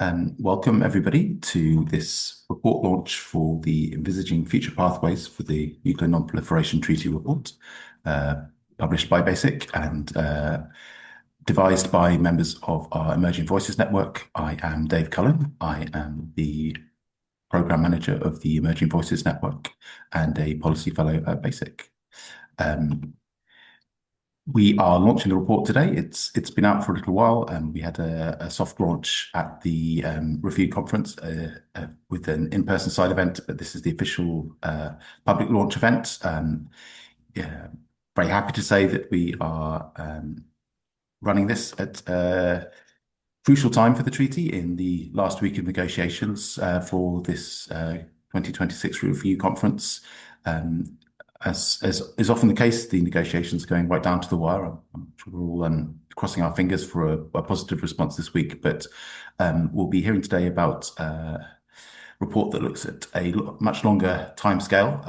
Welcome everybody to this report launch for the Envisaging Future Pathways for the Nuclear Non-Proliferation Treaty Report, published by BASIC and devised by members of our Emerging Voices Network. I am Dave Cullen. I am the Program Manager of the Emerging Voices Network and a Policy Fellow at BASIC. We are launching the report today. It's been out for a little while, and we had a soft launch at the review conference with an in-person side event, but this is the official public launch event. Yeah, very happy to say that we are running this at a crucial time for the treaty in the last week of negotiations for this 2026 review conference. As is often the case, the negotiations are going right down to the wire. I'm sure we're all crossing our fingers for a positive response this week, but we'll be hearing today about a report that looks at a much longer timescale,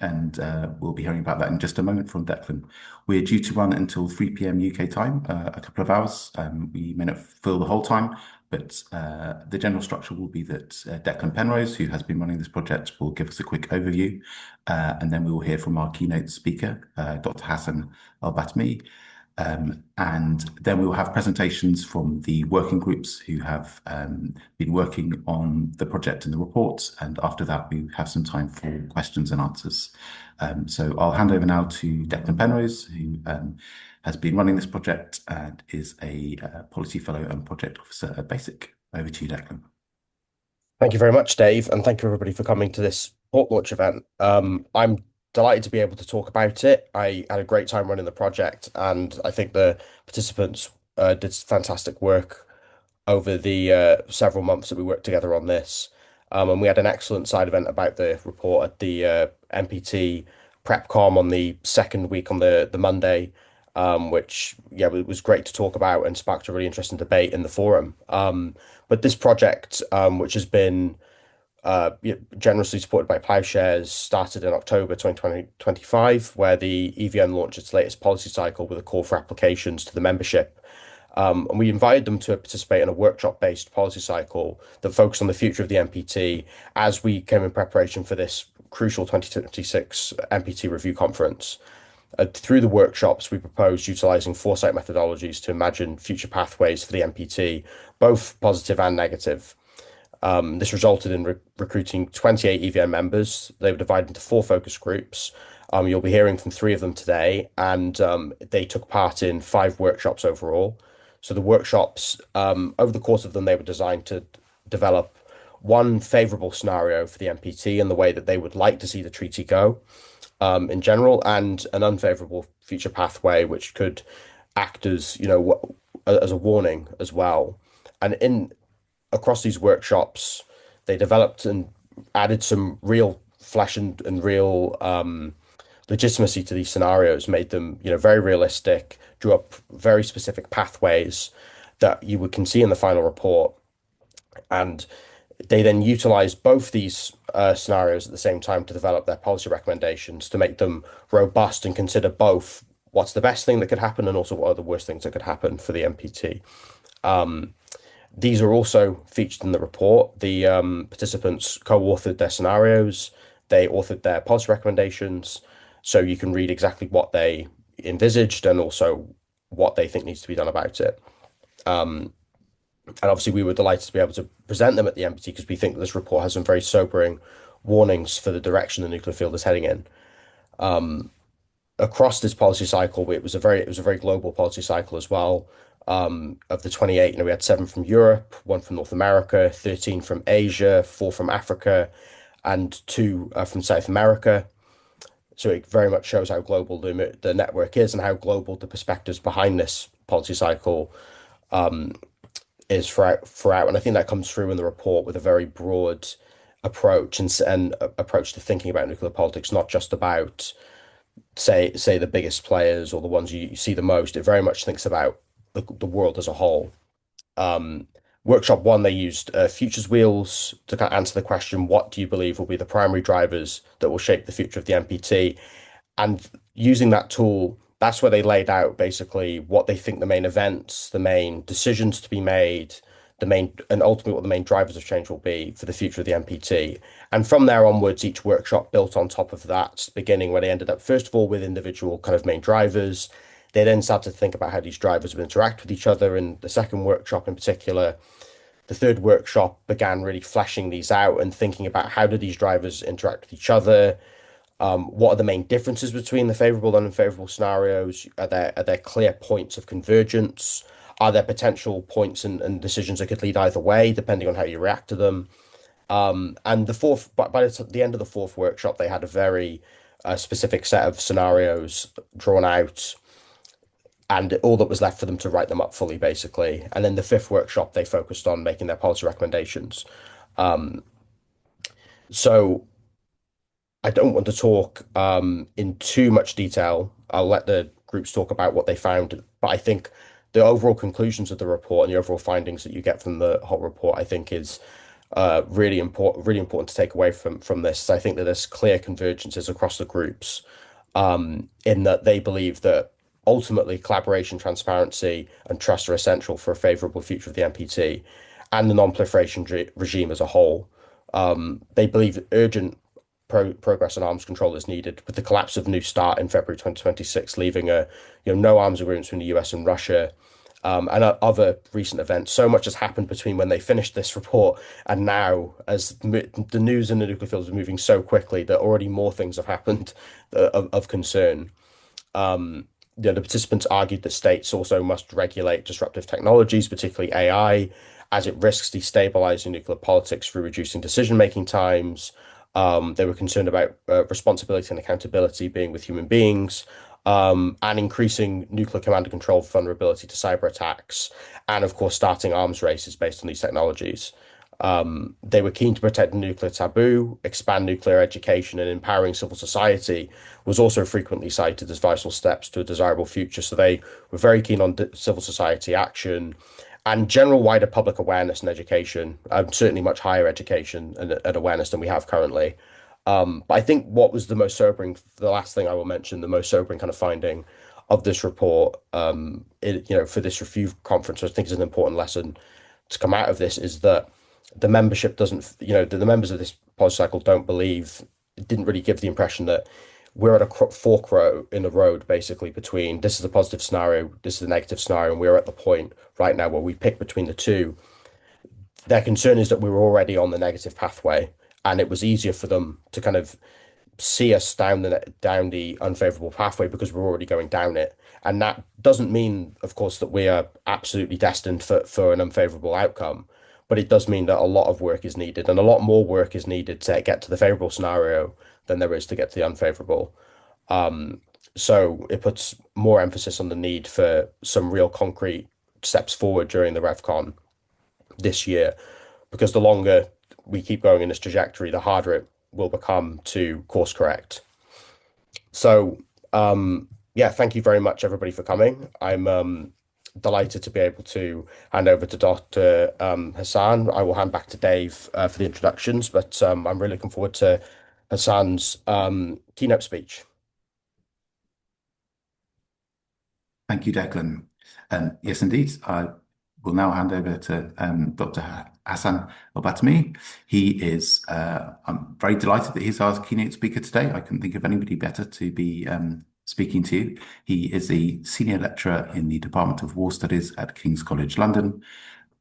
and we'll be hearing about that in just a moment from Declan. We're due to run until 3 p.m. UK time, a couple of hours. We may not fill the whole time, but the general structure will be that Declan Penrose, who has been running this project, will give us a quick overview, and then we will hear from our keynote speaker, Dr. Hassan Elbahtimy, and then we will have presentations from the working groups who have been working on the project and the report, and after that we have some time for questions and answers. So I'll hand over now to Declan Penrose, who has been running this project and is a policy fellow and project officer at BASIC. Over to you, Declan. Thank you very much, Dave, and thank you everybody for coming to this port launch event. I'm delighted to be able to talk about it. I had a great time running the project, and I think the participants did fantastic work over the several months that we worked together on this. And we had an excellent side event about the report at the NPT PrepCom on the second week on the Monday, which it was great to talk about and sparked a really interesting debate in the forum. But this project, which has been generously supported by Ploughshares, started in October 2025, where the EVN launched its latest policy cycle with a call for applications to the membership. And we invited them to participate in a workshop-based policy cycle that focused on the future of the NPT as we came in preparation for this crucial 2026 NPT review conference. Through the workshops, we proposed utilizing foresight methodologies to imagine future pathways for the NPT, both positive and negative. This resulted in recruiting 28 EVN members. They were divided into 4 focus groups. You'll be hearing from 3 of them today, and they took part in 5 workshops overall. So the workshops, over the course of them, they were designed to develop one favorable scenario for the NPT and the way that they would like to see the treaty go, in general, and an unfavorable future pathway, which could act as, as a warning as well. And across these workshops, they developed and added some real flesh and real legitimacy to these scenarios, made them, very realistic, drew up very specific pathways that you can see in the final report. And they then utilized both these scenarios at the same time to develop their policy recommendations to make them robust and consider both what's the best thing that could happen and also what are the worst things that could happen for the NPT. These are also featured in the report. The participants co-authored their scenarios, they authored their policy recommendations, so you can read exactly what they envisaged and also what they think needs to be done about it. And obviously, we were delighted to be able to present them at the NPT because we think that this report has some very sobering warnings for the direction the nuclear field is heading in. Across this policy cycle, it was a very global policy cycle as well. Of the 28, we had 7 from Europe, 1 from North America, 13 from Asia, 4 from Africa, and 2 from South America. So it very much shows how global the network is and how global the perspectives behind this policy cycle is throughout. And I think that comes through in the report with a very broad approach and approach to thinking about nuclear politics, not just about say the biggest players or the ones you see the most. It very much thinks about the world as a whole. Workshop 1, they used futures wheels to kind of answer the question, what do you believe will be the primary drivers that will shape the future of the NPT? And using that tool, that's where they laid out basically what they think the main events, the main decisions to be made, and ultimately what the main drivers of change will be for the future of the NPT. And from there onwards, each workshop built on top of that, beginning where they ended up, first of all, with individual kind of main drivers. They then started to think about how these drivers would interact with each other in the second workshop in particular. The third workshop began really fleshing these out and thinking about how do these drivers interact with each other. What are the main differences between the favorable and unfavorable scenarios? Are there clear points of convergence? Are there potential points and decisions that could lead either way, depending on how you react to them? And by the end of the fourth workshop, they had a very specific set of scenarios drawn out, and all that was left for them to write them up fully, basically. And then the fifth workshop, they focused on making their policy recommendations. So I don't want to talk in too much detail. I'll let the groups talk about what they found, but I think the overall conclusions of the report and the overall findings that you get from the whole report, I think, is really important to take away from this. I think that there's clear convergences across the groups, in that they believe that ultimately collaboration, transparency, and trust are essential for a favorable future of the NPT and the non-proliferation regime as a whole. They believe urgent progress on arms control is needed, with the collapse of New START in February 2026, leaving no arms agreements between the US and Russia, and other recent events. So much has happened between when they finished this report and now, as the news in the nuclear field is moving so quickly that already more things have happened of concern. The participants argued that states also must regulate disruptive technologies, particularly AI, as it risks destabilizing nuclear politics through reducing decision-making times. They were concerned about responsibility and accountability being with human beings, and increasing nuclear command and control vulnerability to cyber attacks, and of course, starting arms races based on these technologies. They were keen to protect the nuclear taboo, expand nuclear education, and empowering civil society was also frequently cited as vital steps to a desirable future. So they were very keen on civil society action and general wider public awareness and education, certainly much higher education and awareness than we have currently. But I think what was the most sobering, the last thing I will mention, the most sobering kind of finding of this report, for this review conference, which I think is an important lesson to come out of this, is that the membership doesn't, the members of this policy cycle don't believe, didn't really give the impression that we're at a fork road in the road, basically, between this is a positive scenario, this is a negative scenario, and we're at the point right now where we pick between the two. Their concern is that we were already on the negative pathway, and it was easier for them to kind of see us down the unfavorable pathway because we're already going down it. And that doesn't mean, of course, that we are absolutely destined for an unfavorable outcome, but it does mean that a lot of work is needed, and a lot more work is needed to get to the favorable scenario than there is to get to the unfavorable. So it puts more emphasis on the need for some real concrete steps forward during the RevCon this year, because the longer we keep going in this trajectory, the harder it will become to course correct. So, yeah, thank you very much, everybody, for coming. I'm delighted to be able to hand over to Dr. Hassan. I will hand back to Dave for the introductions, but I'm really looking forward to Hassan's keynote speech. Thank you, Declan. Yes, indeed. I will now hand over to Dr. Hassan Elbahtimy. I'm very delighted that he's our keynote speaker today. I couldn't think of anybody better to be speaking to you. He is a senior lecturer in the Department of War Studies at King's College London.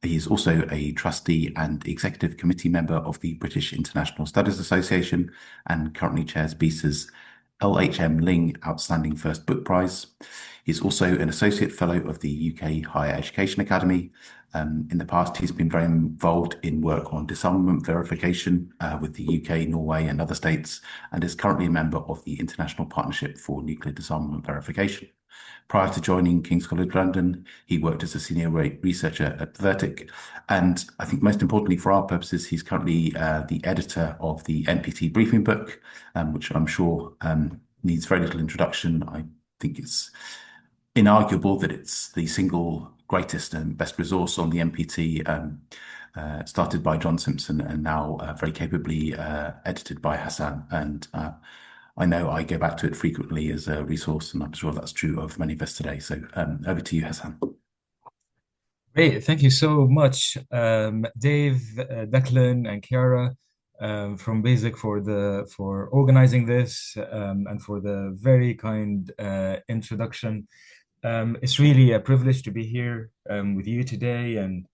He is also a trustee and executive committee member of the British International Studies Association and currently chairs BISA's L.H.M. Ling Outstanding First Book Prize. He's also an associate fellow of the UK Higher Education Academy. In the past, he's been very involved in work on disarmament verification with the UK, Norway, and other states, and is currently a member of the International Partnership for Nuclear Disarmament Verification. Prior to joining King's College London, he worked as a senior researcher at Vertic, and I think most importantly for our purposes, he's currently the editor of the NPT Briefing Book, which I'm sure needs very little introduction. I think it's inarguable that it's the single greatest and best resource on the NPT, started by John Simpson and now very capably edited by Hassan. And I know I go back to it frequently as a resource, and I'm sure that's true of many of us today. So over to you, Hassan. Hey, thank you so much, Dave, Declan, and Kiara from Basic for organizing this and for the very kind introduction. It's really a privilege to be here with you today and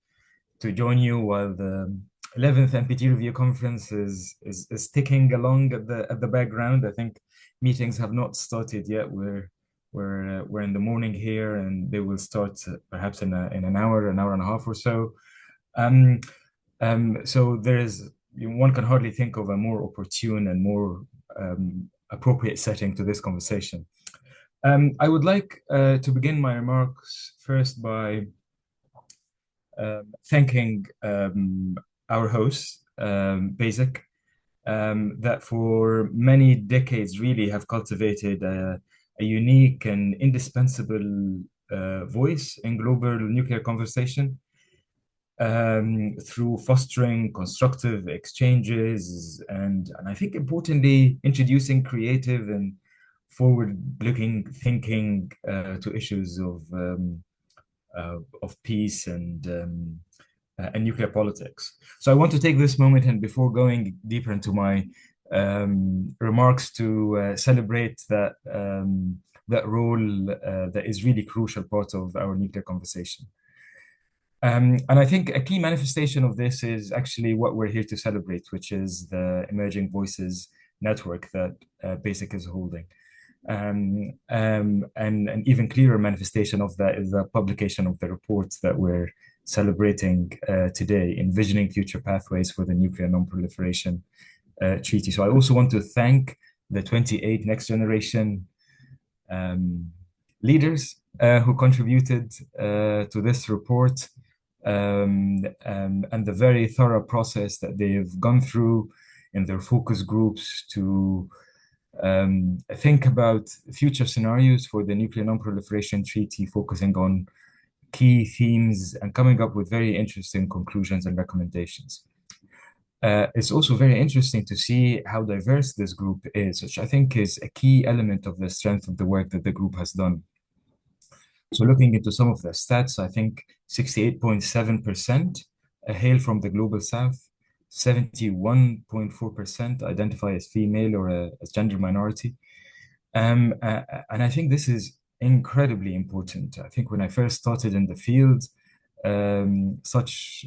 to join you while the 11th NPT Review Conference is ticking along at the background. I think meetings have not started yet. We're in the morning here, and they will start perhaps in an hour and a half or so. Um, so there is one can hardly think of a more opportune and more appropriate setting to this conversation. I would like to begin my remarks first by thanking our hosts, Basic, that for many decades really have cultivated a unique and indispensable voice in global nuclear conversation through fostering constructive exchanges and I think importantly introducing creative and forward-looking thinking to issues of peace and nuclear politics. So I want to take this moment and before going deeper into my remarks to celebrate that role that is really crucial part of our nuclear conversation. And I think a key manifestation of this is actually what we're here to celebrate, which is the Emerging Voices network that BASIC is holding. And an even clearer manifestation of that is the publication of the reports that we're celebrating today, Envisioning Future Pathways for the Nuclear Non-Proliferation Treaty. So I also want to thank the 28 next generation leaders who contributed to this report and the very thorough process that they've gone through in their focus groups to think about future scenarios for the Nuclear Non-Proliferation Treaty, focusing on key themes and coming up with very interesting conclusions and recommendations. It's also very interesting to see how diverse this group is, which I think is a key element of the strength of the work that the group has done. So looking into some of the stats, I think 68.7% hail from the Global South, 71.4% identify as female or as gender minority. And I think this is incredibly important. I think when I first started in the field, such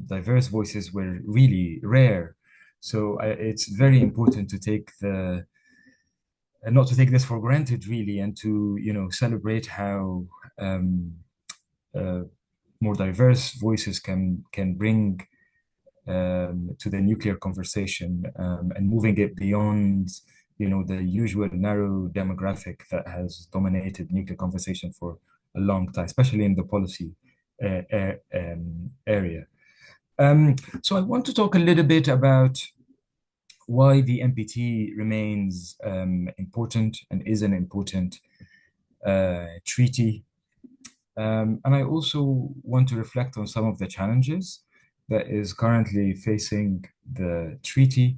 diverse voices were really rare. So it's very important to take not to take this for granted, really, and to celebrate how more diverse voices can bring to the nuclear conversation and moving it beyond the usual narrow demographic that has dominated nuclear conversation for a long time, especially in the policy area. So I want to talk a little bit about why the NPT remains important and is an important treaty. And I also want to reflect on some of the challenges that is currently facing the treaty.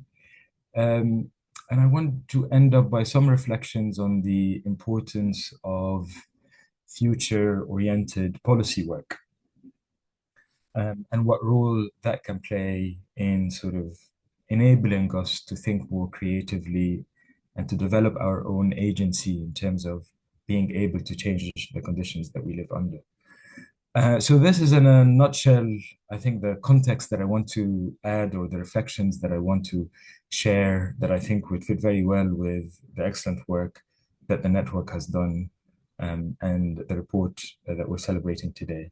And I want to end up by some reflections on the importance of future-oriented policy work and what role that can play in sort of enabling us to think more creatively and to develop our own agency in terms of being able to change the conditions that we live under. So this is in a nutshell, I think the context that I want to add or the reflections that I want to share that I think would fit very well with the excellent work that the network has done and the report that we're celebrating today.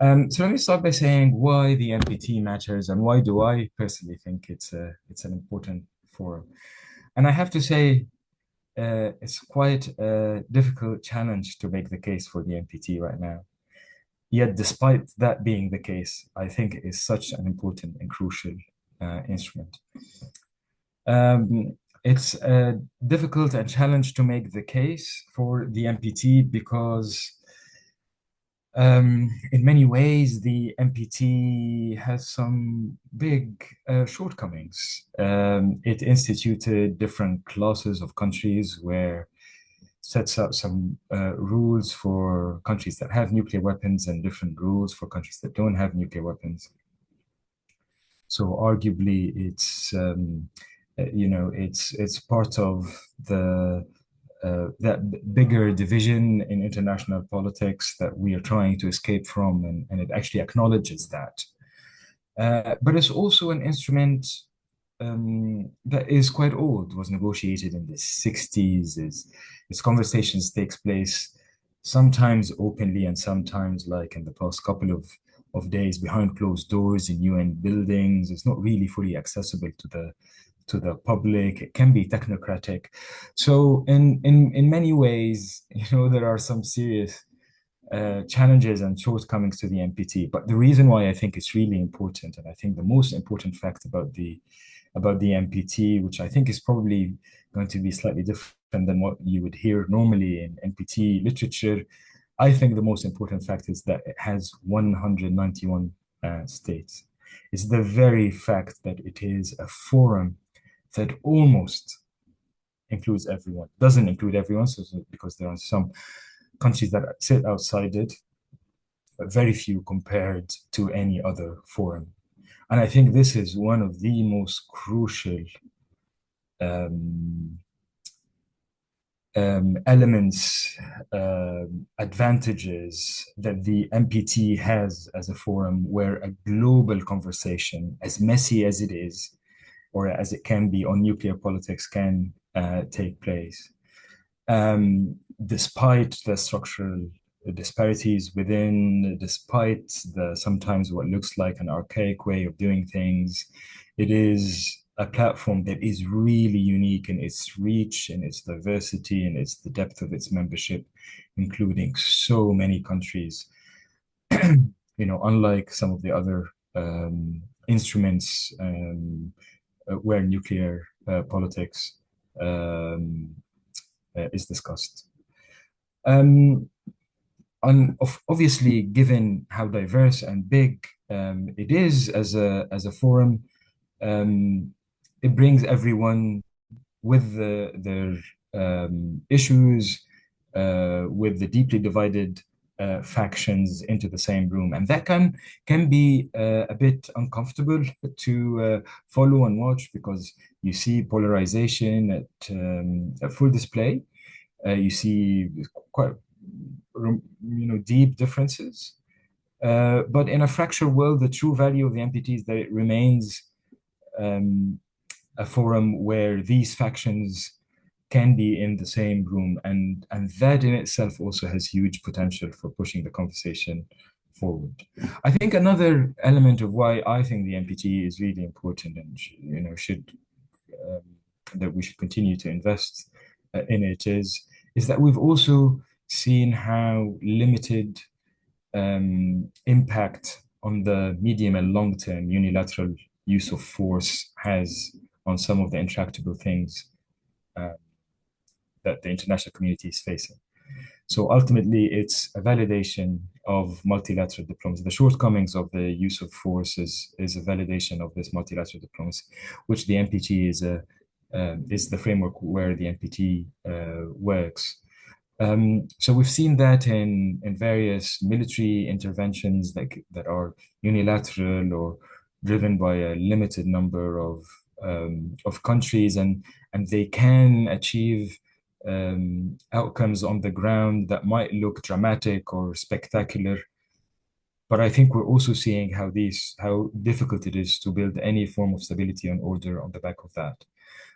So let me start by saying why the NPT matters and why do I personally think it's an important forum. And I have to say, it's quite a difficult challenge to make the case for the NPT right now. Yet, despite that being the case, I think it is such an important and crucial instrument. It's a difficult and challenge to make the case for the NPT because in many ways, the NPT has some big shortcomings. It instituted different classes of countries where sets out some rules for countries that have nuclear weapons and different rules for countries that don't have nuclear weapons. So arguably, it's it's part of that bigger division in international politics that we are trying to escape from, and it actually acknowledges that. But it's also an instrument that is quite old, was negotiated in the 60s. Its conversations takes place sometimes openly and sometimes, like in the past couple of days, behind closed doors in UN buildings. It's not really fully accessible to the public. It can be technocratic. So in many ways, there are some serious challenges and shortcomings to the NPT. But the reason why I think it's really important, and I think the most important fact about the NPT, which I think is probably going to be slightly different than what you would hear normally in NPT literature, I think the most important fact is that it has 191 states. It's the very fact that it is a forum that almost includes everyone. Doesn't include everyone, because there are some countries that sit outside it, but very few compared to any other forum. And I think this is one of the most crucial elements, advantages that the NPT has as a forum, where a global conversation, as messy as it is, or as it can be on nuclear politics, can take place. Despite the structural disparities within, despite the sometimes what looks like an archaic way of doing things, it is a platform that is really unique in its reach, in its diversity, and its the depth of its membership, including so many countries. Unlike some of the other instruments where nuclear politics is discussed. Obviously, given how diverse and big it is as a forum, it brings everyone with their issues, with the deeply divided factions into the same room, and that can be a bit uncomfortable to follow and watch, because you see polarization at full display. You see quite deep differences, but in a fractured world, the true value of the NPT is that it remains a forum where these factions can be in the same room, and that in itself also has huge potential for pushing the conversation forward. I think another element of why I think the NPT is really important, and that we should continue to invest in it, is that we've also seen how limited impact on the medium and long term unilateral use of force has on some of the intractable things that the international community is facing. So ultimately, it's a validation of multilateral diplomacy. The shortcomings of the use of force is a validation of this multilateral diplomacy, which the NPT is the framework where the NPT works. So we've seen that in various military interventions that are unilateral or driven by a limited number of countries, and they can achieve outcomes on the ground that might look dramatic or spectacular. But I think we're also seeing how difficult it is to build any form of stability and order on the back of that.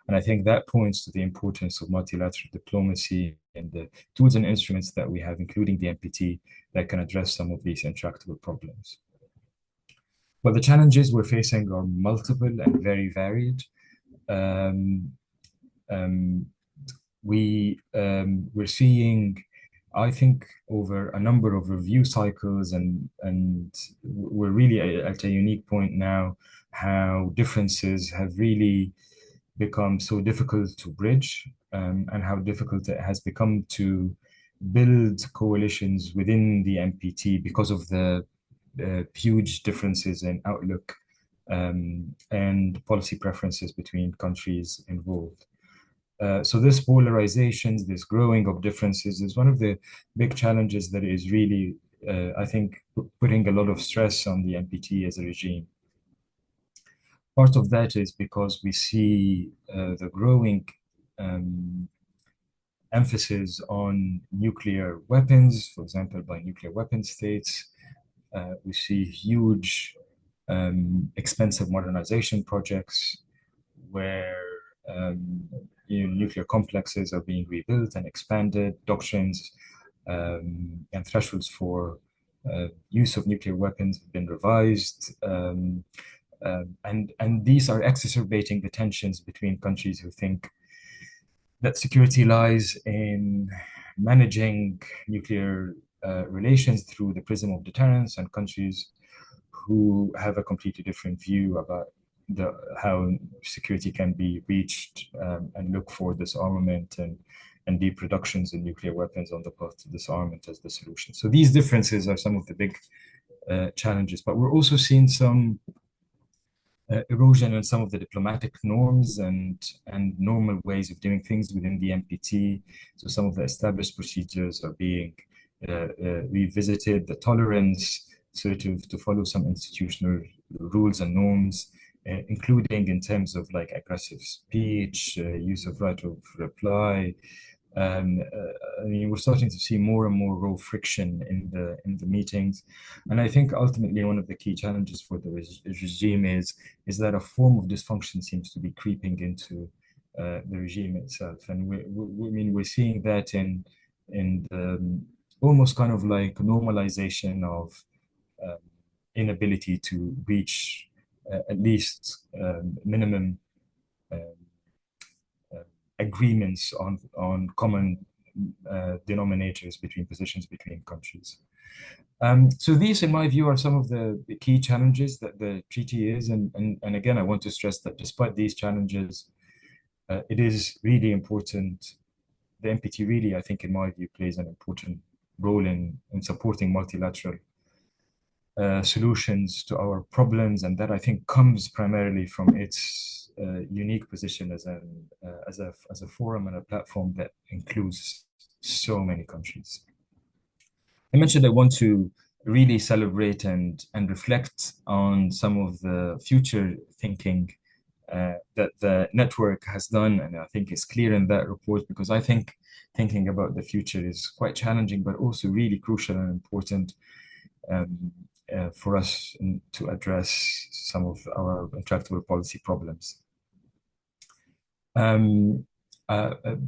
And I think that points to the importance of multilateral diplomacy and the tools and instruments that we have, including the NPT, that can address some of these intractable problems. But the challenges we're facing are multiple and very varied. We're seeing, I think, over a number of review cycles, and we're really at a unique point now, how differences have really become so difficult to bridge, and how difficult it has become to build coalitions within the NPT because of the huge differences in outlook and policy preferences between countries involved. So this polarizations, this growing of differences is one of the big challenges that is really, I think, putting a lot of stress on the NPT as a regime. Part of that is because we see the growing emphasis on nuclear weapons, for example, by nuclear weapon states. We see huge, expensive modernization projects where nuclear complexes are being rebuilt and expanded, doctrines and thresholds for use of nuclear weapons have been revised. And these are exacerbating the tensions between countries who think that security lies in managing nuclear relations through the prism of deterrence, and countries who have a completely different view about how security can be reached and look for disarmament and deep reductions in nuclear weapons on the path to disarmament as the solution. So these differences are some of the big challenges, but we're also seeing some erosion in some of the diplomatic norms and normal ways of doing things within the NPT. So some of the established procedures are being revisited, the tolerance sort of to follow some institutional rules and norms, including in terms of like aggressive speech, use of right of reply. I mean, we're starting to see more and more raw friction in the meetings, and I think ultimately one of the key challenges for the regime is that a form of dysfunction seems to be creeping into the regime itself, and we're seeing that in the almost kind of like normalization of inability to reach at least minimum agreements on common denominators between positions between countries. So these, in my view, are some of the key challenges that the treaty is. And again, I want to stress that despite these challenges, it is really important. The NPT really, I think, in my view, plays an important role in supporting multilateral solutions to our problems. And that, I think, comes primarily from its unique position as a forum and a platform that includes so many countries. I mentioned I want to really celebrate and reflect on some of the future thinking that the network has done, and I think it's clear in that report, because I think thinking about the future is quite challenging, but also really crucial and important for us to address some of our intractable policy problems.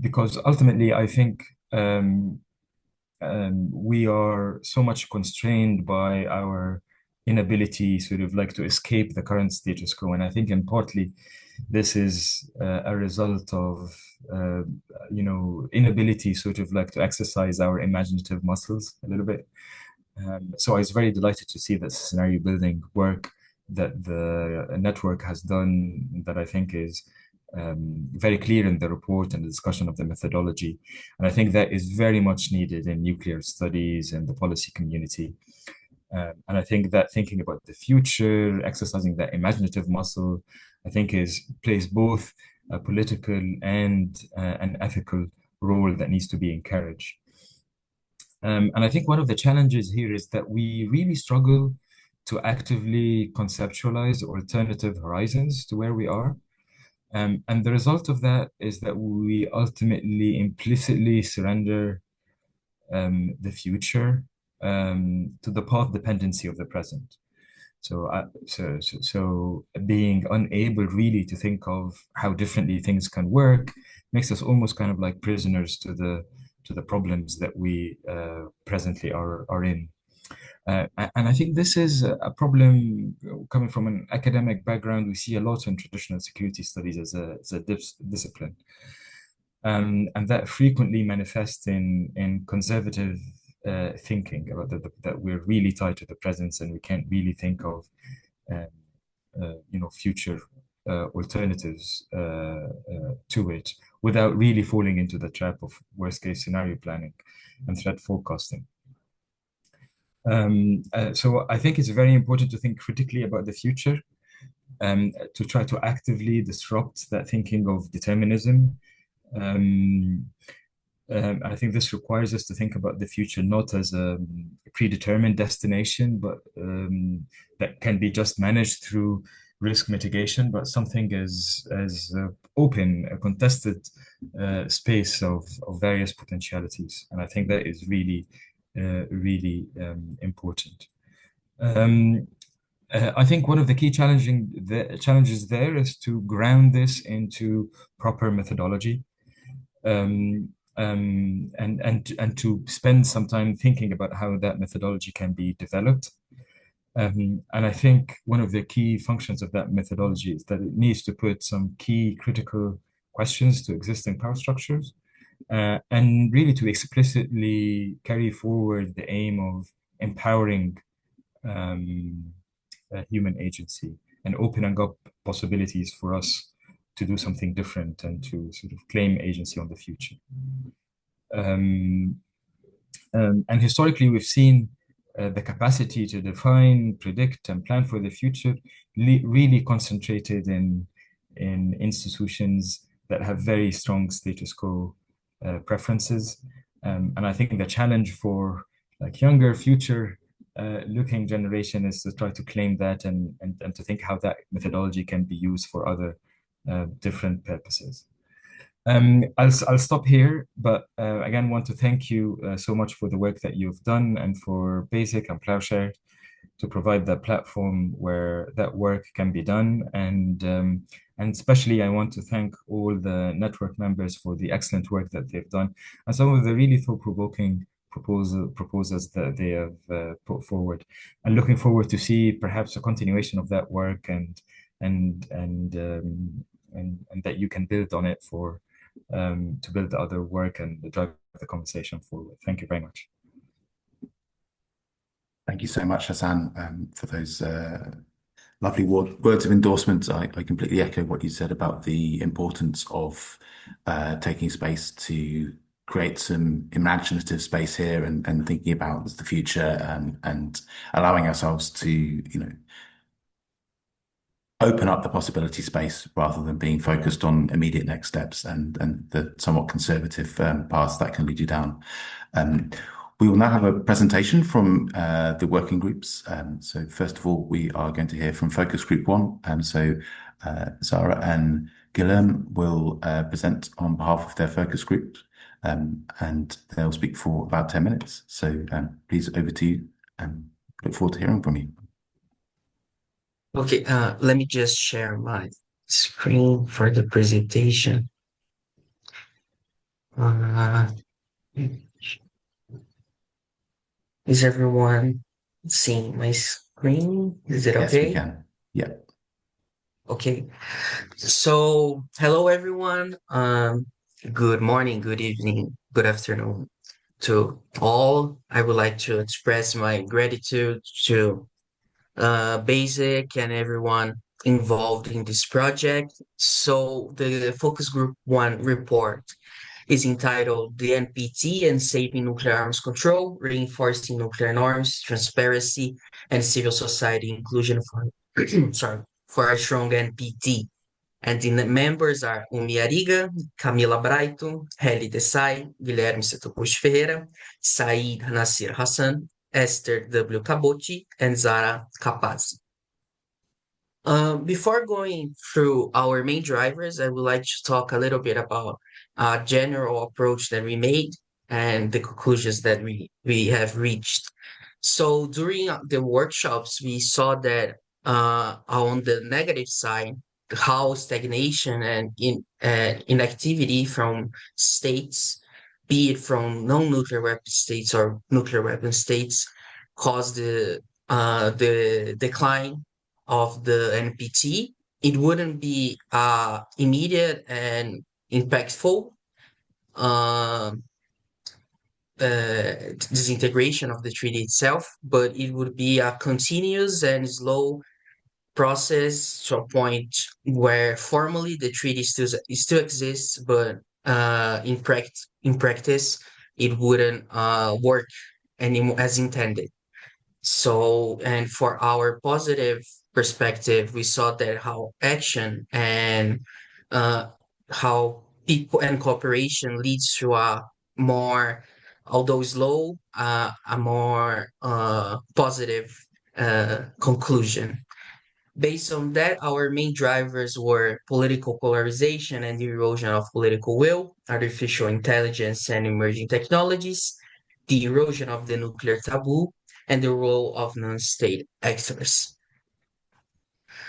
Because ultimately, I think we are so much constrained by our inability sort of like to escape the current status quo. And I think in partly this is a result of, inability sort of like to exercise our imaginative muscles a little bit. So I was very delighted to see that scenario building work that the network has done, that I think is very clear in the report and the discussion of the methodology. And I think that is very much needed in nuclear studies and the policy community. And I think that thinking about the future, exercising that imaginative muscle, I think plays both a political and an ethical role that needs to be encouraged. And I think one of the challenges here is that we really struggle to actively conceptualize alternative horizons to where we are. And the result of that is that we ultimately implicitly surrender the future to the path dependency of the present. So being unable really to think of how differently things can work makes us almost kind of like prisoners to the problems that we presently are in. And I think this is a problem coming from an academic background. We see a lot in traditional security studies as a discipline. And that frequently manifests in conservative thinking about that we're really tied to the present and we can't really think of future alternatives to it without really falling into the trap of worst case scenario planning and threat forecasting. So I think it's very important to think critically about the future, to try to actively disrupt that thinking of determinism I think this requires us to think about the future not as a predetermined destination, but that can be just managed through risk mitigation, but something as open, a contested space of various potentialities. And I think that is really, really important. I think one of the key challenges there is to ground this into proper methodology. And to spend some time thinking about how that methodology can be developed. And I think one of the key functions of that methodology is that it needs to put some key critical questions to existing power structures, and really to explicitly carry forward the aim of empowering human agency and opening up possibilities for us to do something different and to sort of claim agency on the future. And historically, we've seen the capacity to define, predict, and plan for the future really concentrated in institutions that have very strong status quo preferences. And I think the challenge for like younger, future looking generation is to try to claim that and to think how that methodology can be used for other different purposes. I'll stop here, but again, want to thank you so much for the work that you've done and for BASIC and Plowshare to provide that platform where that work can be done. And especially I want to thank all the network members for the excellent work that they've done and some of the really thought-provoking proposals that they have put forward. And looking forward to see perhaps a continuation of that work and that you can build on it for to build other work and drive the conversation forward. Thank you very much. Thank you so much, Hassan, for those lovely words of endorsement. I completely echo what you said about the importance of taking space to create some imaginative space here and thinking about the future and allowing ourselves to, open up the possibility space rather than being focused on immediate next steps and the somewhat conservative paths that can lead you down. We will now have a presentation from the working groups. So first of all, we are going to hear from Focus Group 1. So Zara and Guillaume will present on behalf of their focus group, and they'll speak for about 10 minutes. So please, over to you, and look forward to hearing from you. Okay, let me just share my screen for the presentation. Is everyone seeing my screen? Is it okay? Yes, we can. Yeah. Okay. So, hello everyone. Good morning, good evening, good afternoon to all. I would like to express my gratitude to BASIC and everyone involved in this project. So the Focus Group 1 report is entitled The NPT and Saving Nuclear Arms Control, Reinforcing Nuclear Norms, Transparency, and Civil Society Inclusion for a Strong NPT. And the members are Umi Ariga, Camila Braito, Heli Desai, Guilherme Setoguchi Ferreira, Said Nasir Hassan, Esther W. Cabotti, and Zara Capaz. Before going through our main drivers, I would like to talk a little bit about a general approach that we made and the conclusions that we have reached. So during the workshops, we saw that on the negative side, how stagnation and inactivity from states, be it from non-nuclear weapon states or nuclear weapon states, caused the decline of the NPT. It wouldn't be immediate and impactful disintegration of the treaty itself, but it would be a continuous and slow process to a point where formally the treaty still exists, but in practice it wouldn't work anymore as intended. So, and for our positive perspective, we saw that how action and how people and cooperation leads to a more, although slow, a more positive conclusion. Based on that, our main drivers were political polarization and the erosion of political will, artificial intelligence and emerging technologies, the erosion of the nuclear taboo, and the role of non-state actors.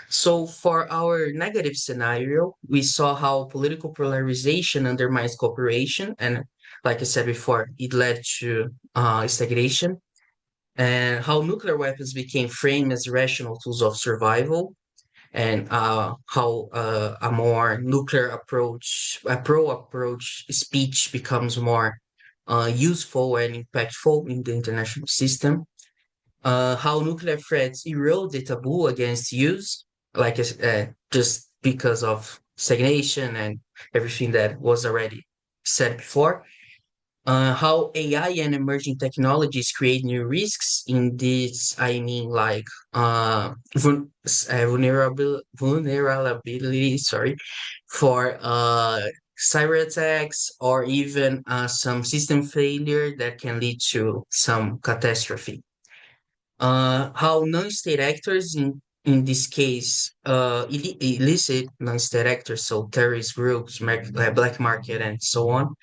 So for our negative scenario, we saw how political polarization undermines cooperation, and like I said before, it led to stagnation, and how nuclear weapons became framed as rational tools of survival, and how a more nuclear approach, a pro-approach speech becomes more useful and impactful in the international system. How nuclear threats erode the taboo against use, like just because of stagnation and everything that was already said before. How AI and emerging technologies create new risks. In this, I mean like vulnerability, sorry, for cyber attacks or even some system failure that can lead to some catastrophe. How non-state actors, in this case, illicit non-state actors, so terrorist groups, black market, and so on,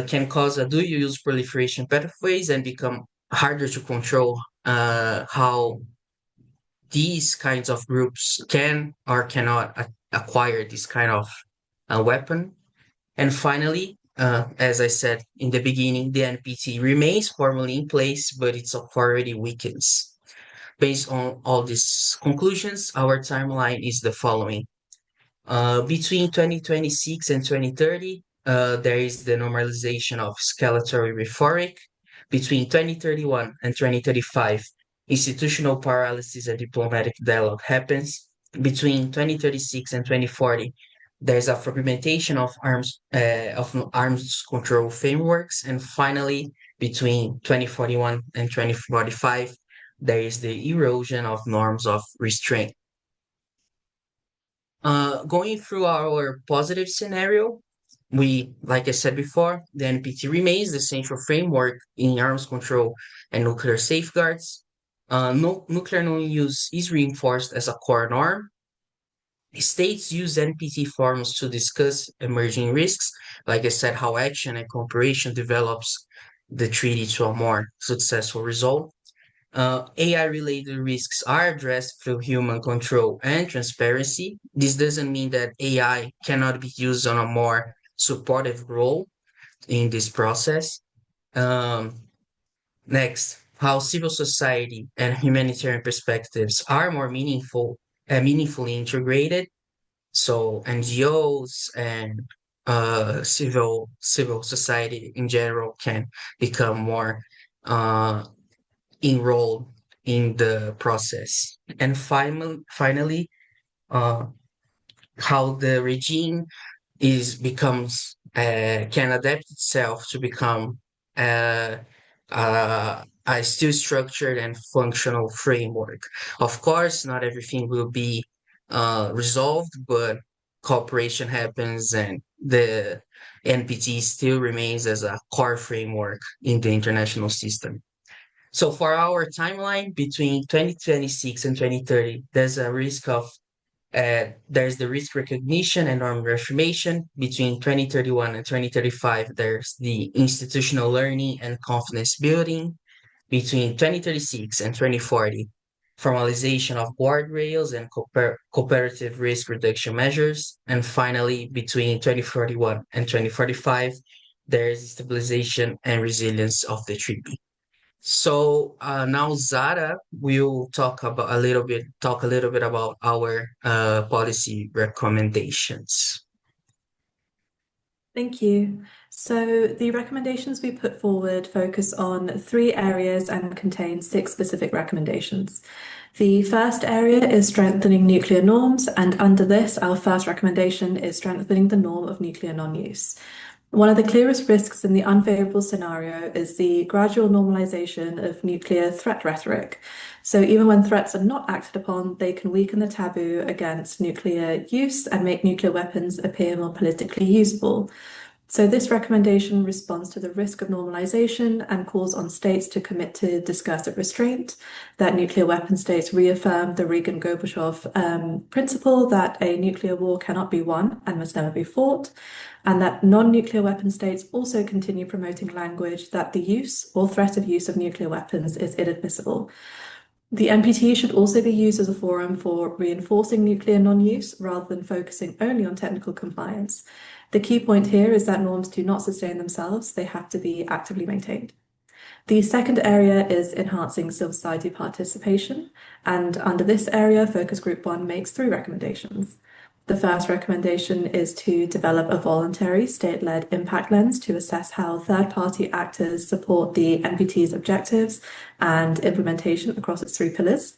can cause a dual-use proliferation pathways and become harder to control. How these kinds of groups can or cannot acquire this kind of weapon. And finally, as I said in the beginning, the NPT remains formally in place, but it's already weakens. Based on all these conclusions, our timeline is the following. Between 2026 and 2030, there is the normalization of escalatory rhetoric. Between 2031 and 2035, institutional paralysis and diplomatic dialogue happens. Between 2036 and 2040, there's a fragmentation of arms control frameworks. And finally, between 2041 and 2045, there is the erosion of norms of restraint. Going through our positive scenario, like I said before, the NPT remains the central framework in arms control and nuclear safeguards. Nuclear non-use is reinforced as a core norm. States use NPT forums to discuss emerging risks, like I said, how action and cooperation develops the treaty to a more successful result. AI-related risks are addressed through human control and transparency. This doesn't mean that AI cannot be used on a more supportive role in this process. Next, how civil society and humanitarian perspectives are more meaningfully integrated. So NGOs and civil society in general can become more enrolled in the process. And finally, how the regime can adapt itself to become a still structured and functional framework. Of course, not everything will be resolved, but cooperation happens and the NPT still remains as a core framework in the international system. So for our timeline between 2026 and 2030, there's the risk recognition and norm reformation. Between 2031 and 2035, there's the institutional learning and confidence building. Between 2036 and 2040, formalization of guardrails and cooperative risk reduction measures. And finally, between 2041 and 2045, there's stabilization and resilience of the treaty. So now Zara will talk a little bit about our policy recommendations. Thank you. So the recommendations we put forward focus on 3 areas and contain 6 specific recommendations. The first area is strengthening nuclear norms, and under this, our first recommendation is strengthening the norm of nuclear non-use. One of the clearest risks in the unfavorable scenario is the gradual normalization of nuclear threat rhetoric. So even when threats are not acted upon, they can weaken the taboo against nuclear use and make nuclear weapons appear more politically usable. So this recommendation responds to the risk of normalization and calls on states to commit to discursive restraint, that nuclear weapon states reaffirm the Reagan-Gorbachev principle that a nuclear war cannot be won and must never be fought, and that non-nuclear weapon states also continue promoting language that the use or threat of use of nuclear weapons is inadmissible. The NPT should also be used as a forum for reinforcing nuclear non-use rather than focusing only on technical compliance. The key point here is that norms do not sustain themselves, they have to be actively maintained. The second area is enhancing civil society participation, and under this area, Focus Group 1 makes 3 recommendations. The first recommendation is to develop a voluntary state-led impact lens to assess how third-party actors support the NPT's objectives and implementation across its 3 pillars.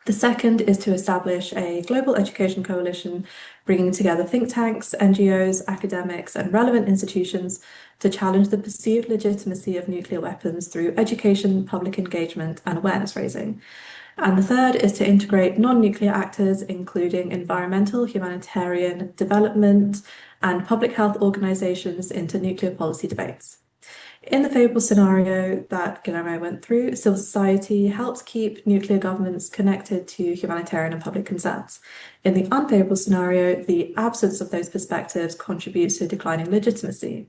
The second is to establish a global education coalition bringing together think tanks, NGOs, academics, and relevant institutions to challenge the perceived legitimacy of nuclear weapons through education, public engagement, and awareness raising. And the third is to integrate non-nuclear actors, including environmental, humanitarian, development, and public health organizations into nuclear policy debates. In the favorable scenario that Guillermo went through, civil society helps keep nuclear governments connected to humanitarian and public concerns. In the unfavorable scenario, the absence of those perspectives contributes to declining legitimacy.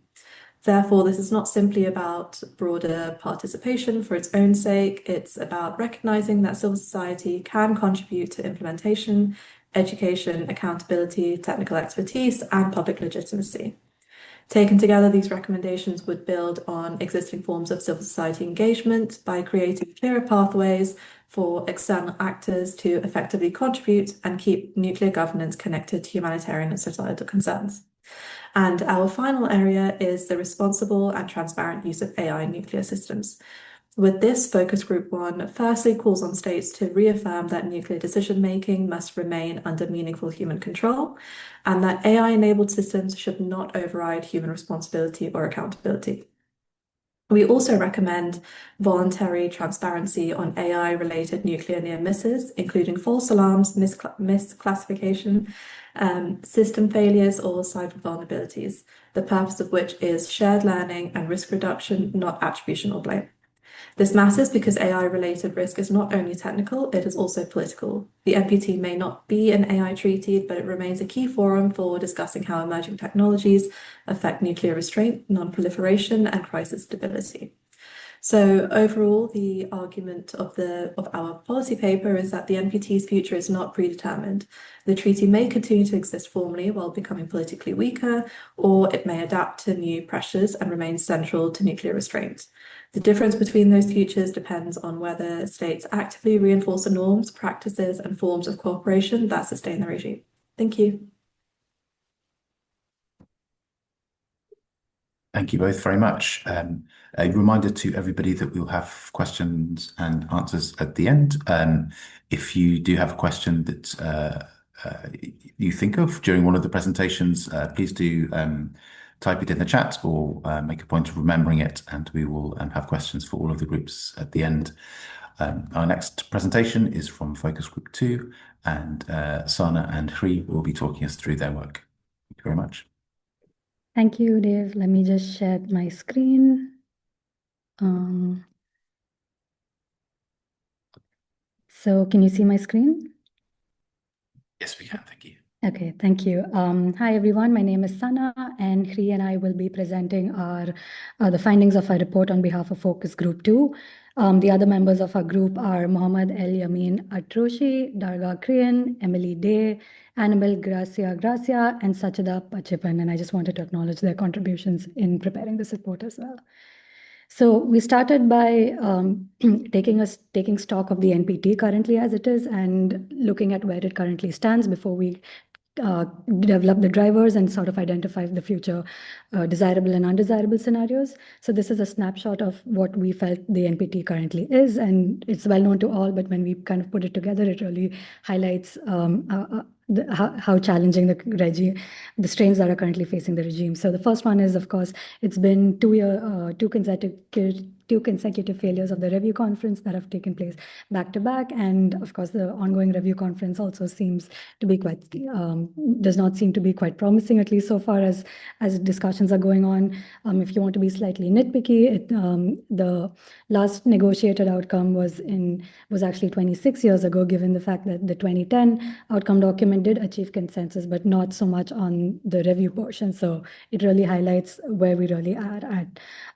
Therefore, this is not simply about broader participation for its own sake, it's about recognizing that civil society can contribute to implementation, education, accountability, technical expertise, and public legitimacy. Taken together, these recommendations would build on existing forms of civil society engagement by creating clearer pathways for external actors to effectively contribute and keep nuclear governance connected to humanitarian and societal concerns. And our final area is the responsible and transparent use of AI in nuclear systems. With this, Focus Group 1 firstly calls on states to reaffirm that nuclear decision-making must remain under meaningful human control, and that AI-enabled systems should not override human responsibility or accountability. We also recommend voluntary transparency on AI-related nuclear near misses, including false alarms, misclassification, system failures, or cyber vulnerabilities, the purpose of which is shared learning and risk reduction, not attribution or blame. This matters because AI-related risk is not only technical, it is also political. The NPT may not be an AI treaty, but it remains a key forum for discussing how emerging technologies affect nuclear restraint, non-proliferation, and crisis stability. So overall, the argument of our policy paper is that the NPT's future is not predetermined. The treaty may continue to exist formally while becoming politically weaker, or it may adapt to new pressures and remain central to nuclear restraint. The difference between those futures depends on whether states actively reinforce the norms, practices, and forms of cooperation that sustain the regime. Thank you. Thank you both very much. A reminder to everybody that we'll have questions and answers at the end. If you do have a question that you think of during one of the presentations, please do type it in the chat or make a point of remembering it, and we will have questions for all of the groups at the end. Our next presentation is from Focus Group 2, and Sana and Hri will be talking us through their work. Thank you very much. Thank you, Dave. Let me just share my screen. So can you see my screen? Yes, we can. Thank you. Okay, thank you. Hi, everyone. My name is Sana, and Hri and I will be presenting the findings of our report on behalf of Focus Group 2. The other members of our group are Mohammed El Yamin Atroshi, Darga Krian, Emily Day, Annabelle Gracia, and Sachada Pachipan. And I just wanted to acknowledge their contributions in preparing this report as well. So we started by taking stock of the NPT currently as it is and looking at where it currently stands before we develop the drivers and sort of identify the future desirable and undesirable scenarios. So this is a snapshot of what we felt the NPT currently is, and it's well known to all, but when we kind of put it together, it really highlights how challenging the strains that are currently facing the regime. So the first one is, of course, it's been two consecutive failures of the review conference that have taken place back to back, and of course the ongoing review conference also seems to be does not seem to be quite promising, at least so far as discussions are going on. If you want to be slightly nitpicky, the last negotiated outcome was actually 26 years ago, given the fact that the 2010 outcome document did achieve consensus, but not so much on the review portion. So it really highlights where we really are at.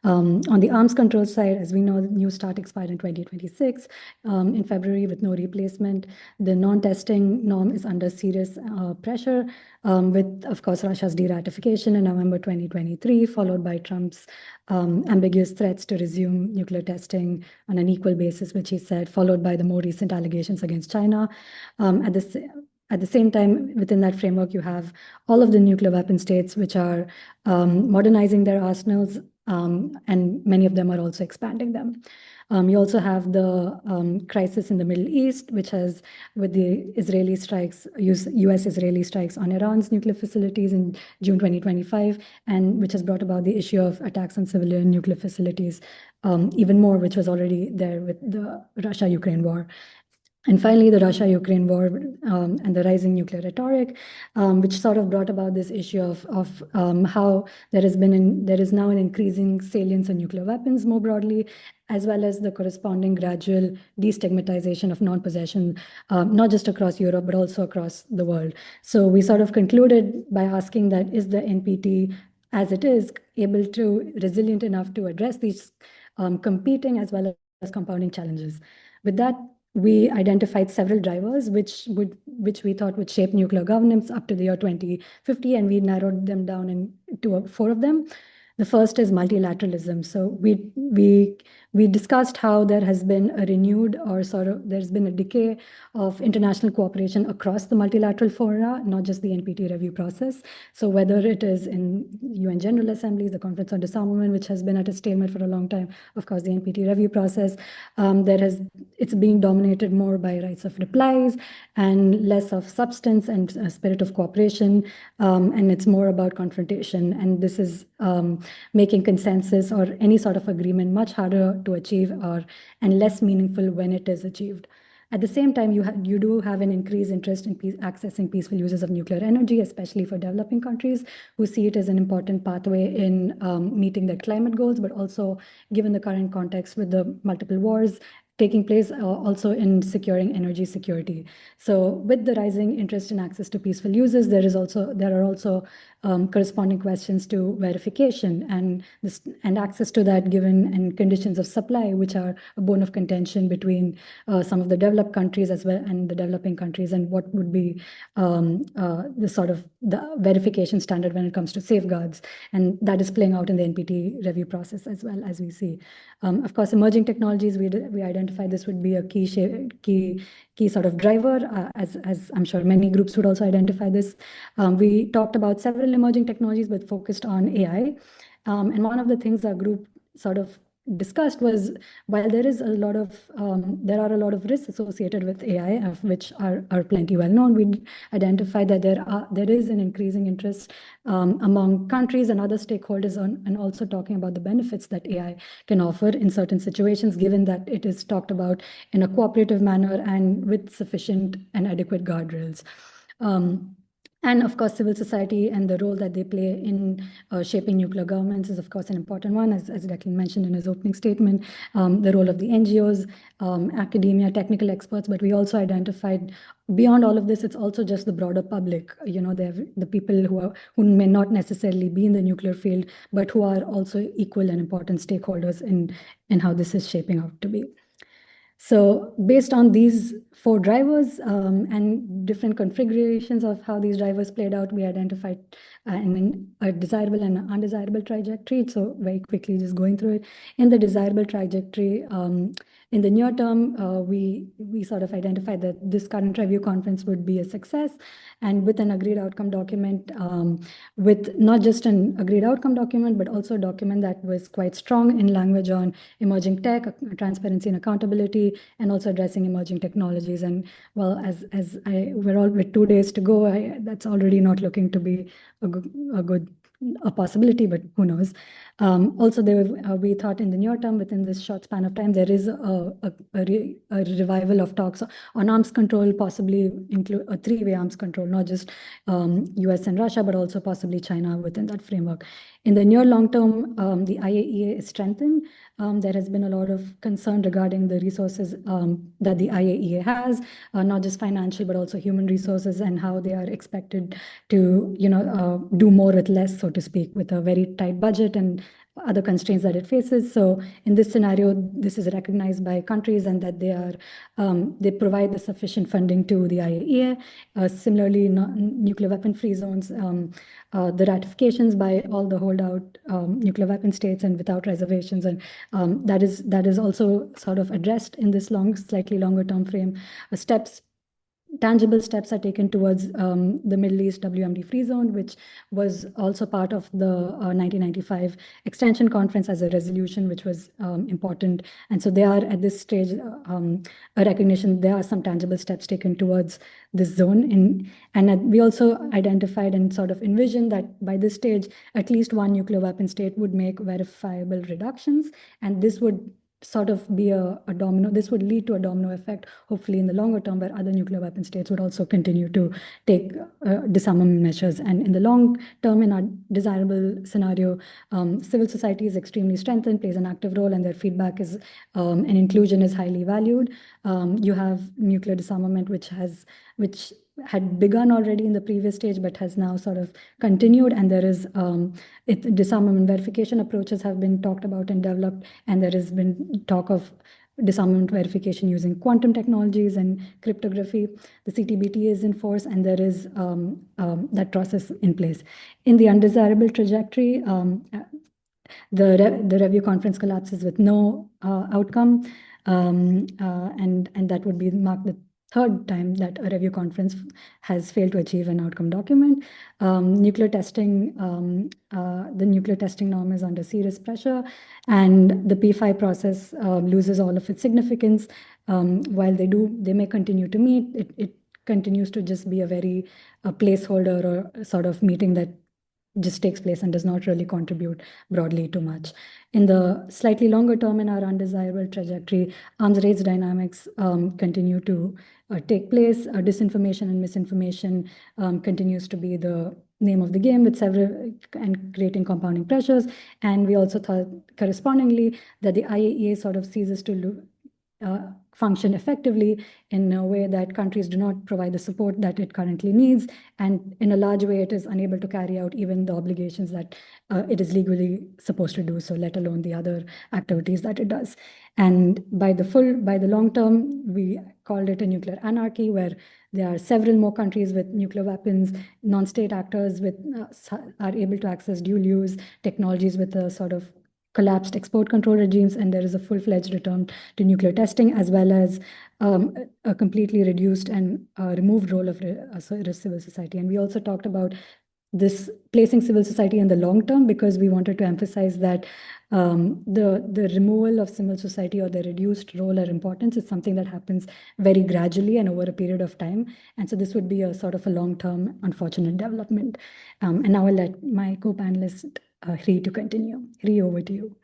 On the arms control side, as we know, the new START expired in 2026 in February with no replacement. The non-testing norm is under serious pressure with, of course, Russia's de-ratification in November 2023, followed by Trump's ambiguous threats to resume nuclear testing on an equal basis, which he said, followed by the more recent allegations against China. At the same time, within that framework, you have all of the nuclear weapon states which are modernizing their arsenals, and many of them are also expanding them. You also have the crisis in the Middle East, which has, with the Israeli strikes, US-Israeli strikes on Iran's nuclear facilities in June 2025, and which has brought about the issue of attacks on civilian nuclear facilities even more, which was already there with the Russia-Ukraine war. And finally, the Russia-Ukraine war and the rising nuclear rhetoric, which sort of brought about this issue of how there is now an increasing salience of nuclear weapons more broadly, as well as the corresponding gradual destigmatization of non-possession, not just across Europe, but also across the world. So we sort of concluded by asking that, is the NPT, as it is, resilient enough to address these competing as well as compounding challenges? With that, we identified several drivers which we thought would shape nuclear governance up to the year 2050, and we narrowed them down into 4 of them. The first is multilateralism. So we discussed how there has been a renewed, or there's been a decay of international cooperation across the multilateral fora, not just the NPT review process. So whether it is in UN General Assemblies, the Conference on Disarmament, which has been at a stalemate for a long time, of course, the NPT review process, it's being dominated more by rights of replies and less of substance and spirit of cooperation, and it's more about confrontation. And this is making consensus or any sort of agreement much harder to achieve and less meaningful when it is achieved. At the same time, you do have an increased interest in accessing peaceful uses of nuclear energy, especially for developing countries who see it as an important pathway in meeting their climate goals, but also given the current context with the multiple wars taking place, also in securing energy security. So with the rising interest in access to peaceful uses, there are also corresponding questions to verification and access to that given and conditions of supply, which are a bone of contention between some of the developed countries as well and the developing countries, and what would be the verification standard when it comes to safeguards. And that is playing out in the NPT review process as well, as we see. Of course, emerging technologies, we identified this would be a key sort of driver, as I'm sure many groups would also identify this. We talked about several emerging technologies, but focused on AI. And one of the things our group sort of discussed was, while there are a lot of risks associated with AI, of which are plenty well known, we identified that there is an increasing interest among countries and other stakeholders and also talking about the benefits that AI can offer in certain situations, given that it is talked about in a cooperative manner and with sufficient and adequate guardrails. And of course, civil society and the role that they play in shaping nuclear governments is, of course, an important one, as Declan mentioned in his opening statement, the role of the NGOs, academia, technical experts, but we also identified beyond all of this, it's also just the broader public, the people who may not necessarily be in the nuclear field, but who are also equal and important stakeholders in how this is shaping out to be. So based on these 4 drivers and different configurations of how these drivers played out, we identified a desirable and an undesirable trajectory. So very quickly, just going through it. In the desirable trajectory, in the near term, we sort of identified that this current review conference would be a success, and with an agreed outcome document, with not just an agreed outcome document, but also a document that was quite strong in language on emerging tech, transparency and accountability, and also addressing emerging technologies. And well, we're all with 2 days to go, that's already not looking to be a possibility, but who knows. Also, we thought in the near term, within this short span of time, there is a revival of talks on arms control, possibly include a 3-way arms control, not just US and Russia, but also possibly China within that framework. In the near long term, the IAEA is strengthened. There has been a lot of concern regarding the resources that the IAEA has, not just financial, but also human resources, and how they are expected to, do more with less, so to speak, with a very tight budget and other constraints that it faces. So in this scenario, this is recognized by countries, and that they provide the sufficient funding to the IAEA. Similarly, nuclear weapon-free zones, the ratifications by all the holdout nuclear weapon states and without reservations, and that is also sort of addressed in this slightly longer term frame. Tangible steps are taken towards the Middle East WMD free zone, which was also part of the 1995 extension conference as a resolution, which was important. And so they are at this stage a recognition there are some tangible steps taken towards this zone. And we also identified and sort of envisioned that by this stage, at least one nuclear weapon state would make verifiable reductions, and this would sort of be a domino. This would lead to a domino effect, hopefully in the longer term, where other nuclear weapon states would also continue to take disarmament measures. And in the long term, in our desirable scenario, civil society is extremely strengthened, plays an active role, and their feedback is and inclusion is highly valued. You have nuclear disarmament, which had begun already in the previous stage, but has now sort of continued. And there is disarmament verification approaches have been talked about and developed, and there has been talk of disarmament verification using quantum technologies and cryptography. The CTBT is in force, and there is that process in place. In the undesirable trajectory, the review conference collapses with no outcome, and that would be marked the 3rd time that a review conference has failed to achieve an outcome document. Nuclear testing, the nuclear testing norm is under serious pressure, and the P5 process loses all of its significance. While they may continue to meet, it continues to just be a placeholder or a sort of meeting that just takes place and does not really contribute broadly too much. In the slightly longer term, in our undesirable trajectory, arms race dynamics continue to take place. Disinformation and misinformation continues to be the name of the game, with several and creating compounding pressures. And we also thought correspondingly that the IAEA sort of ceases to function effectively in a way that countries do not provide the support that it currently needs. And in a large way, it is unable to carry out even the obligations that it is legally supposed to do, so let alone the other activities that it does. And by the long term, we called it a nuclear anarchy, where there are several more countries with nuclear weapons, non-state actors are able to access dual use technologies with a sort of collapsed export control regimes, and there is a full-fledged return to nuclear testing, as well as a completely reduced and removed role of civil society. And we also talked about this placing civil society in the long term, because we wanted to emphasize that the removal of civil society or the reduced role or importance is something that happens very gradually and over a period of time. And so this would be a sort of a long-term unfortunate development. And now I'll let my co-panelist Hri to continue. Hri, over to you.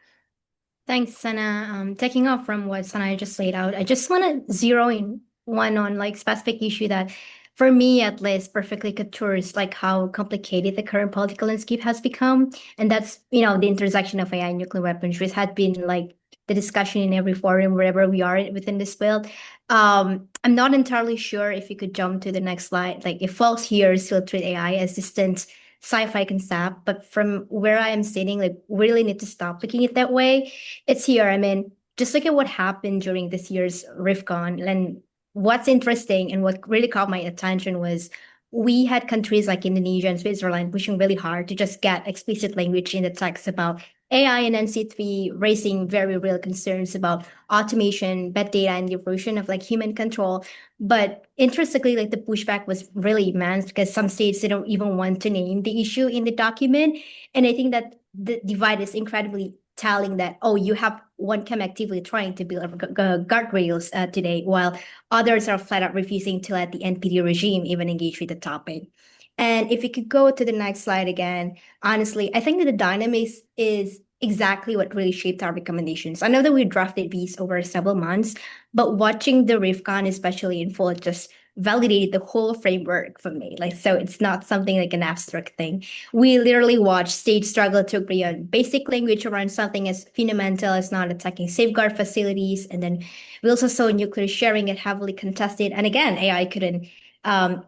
Thanks, Sana. Taking off from what Sana just laid out, I just want to zero in on like specific issue that, for me at least, perfectly captures like how complicated the current political landscape has become, and that's the intersection of AI and nuclear weapons, which had been like the discussion in every forum wherever we are within this field. I'm not entirely sure if you could jump to the next slide. Like, if folks here still treat AI as distant sci-fi concept, but from where I am sitting, like, we really need to stop looking at it that way. It's here. I mean, just look at what happened during this year's RIFCON. And what's interesting and what really caught my attention was we had countries like Indonesia and Switzerland pushing really hard to just get explicit language in the text about AI, and NC3 raising very real concerns about automation, bad data, and the erosion of like human control. But interestingly, like the pushback was really immense because some states, they don't even want to name the issue in the document. And I think that the divide is incredibly telling that, oh, you have one camp actively trying to build guardrails today, while others are flat out refusing to let the NPT regime even engage with the topic. And if you could go to the next slide again, honestly, I think that the dynamics is exactly what really shaped our recommendations. I know that we drafted these over several months, but watching the RIFCON, especially in full, just validated the whole framework for me. Like, so it's not something like an abstract thing. We literally watched states struggle to agree on basic language around something as fundamental as not attacking safeguard facilities. And then we also saw nuclear sharing get heavily contested. And again, AI couldn't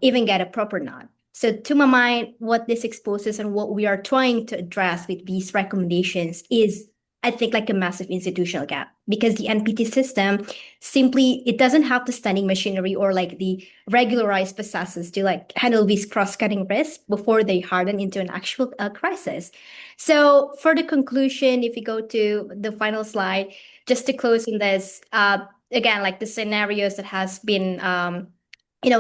even get a proper nod. So to my mind, what this exposes and what we are trying to address with these recommendations is, I think, like a massive institutional gap, because the NPT system simply, it doesn't have the standing machinery or like the regularized processes to like handle these cross-cutting risks before they harden into an actual crisis. So for the conclusion, if you go to the final slide, just to close on this, again, like the scenarios that has been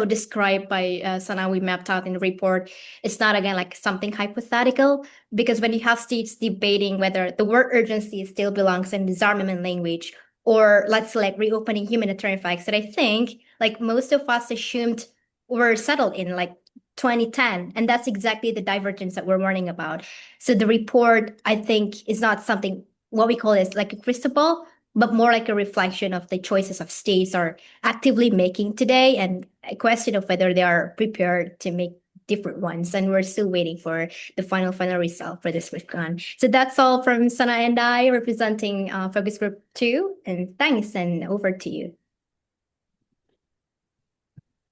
described by Sana, we mapped out in the report. It's not, again, like something hypothetical, because when you have states debating whether the word urgency still belongs in disarmament language, or let's say like reopening humanitarian facts that I think like most of us assumed were settled in like 2010. And that's exactly the divergence that we're warning about. So the report, I think, is not something, what we call is like a crystal ball, but more like a reflection of the choices of states are actively making today, and a question of whether they are prepared to make different ones. And we're still waiting for the final result for this RIFCON. So that's all from Sana and I, representing Focus Group 2. And thanks, and over to you.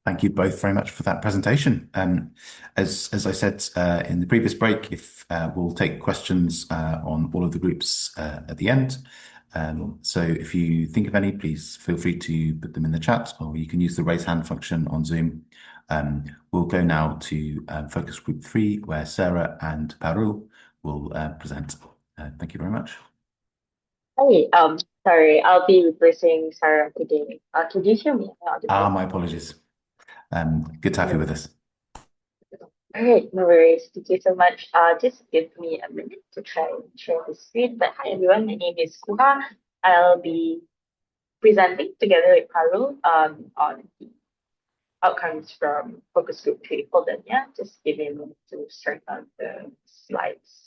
Thank you both very much for that presentation. As I said in the previous break, if we'll take questions on all of the groups at the end. So if you think of any, please feel free to put them in the chat, or you can use the raise hand function on Zoom. We'll go now to Focus Group 3, where Sarah and Parul will present. Thank you very much. Hi, sorry, I'll be replacing Sarah today. Could you hear me? My apologies. Good to have you with us. All right, no worries. Thank you so much. Just give me a minute to try and share the screen. But hi everyone, my name is Kuha. I'll be presenting together with Parul on the outcomes from Focus Group 3. Hold on, yeah. Just give me a minute to start on the slides.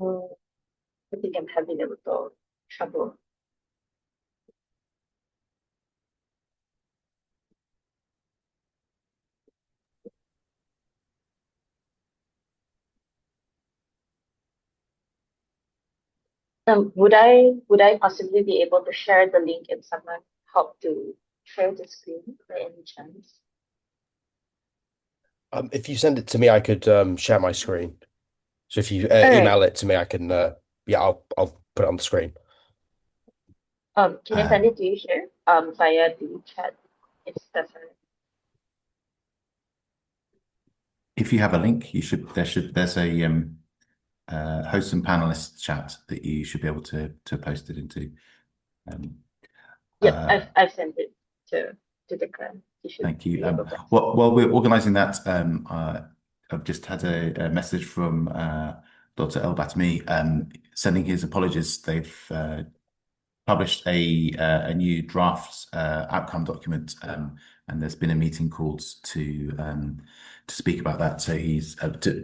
I think I'm having a little trouble. Would I possibly be able to share the link and someone help to share the screen by any chance? If you send it to me, I could share my screen. So if you right. email it to me, I can I'll put it on the screen. Can I send it to you here via the chat? It's definitely. If you have a link, there's a hosts and panelists chat that you should be able to post it into. I've sent it to the crowd. Thank you. While we're organising that, I've just had a message from Dr. Elbahtimy sending his apologies. They've published a new draft outcome document, and there's been a meeting called to speak about that. So he's to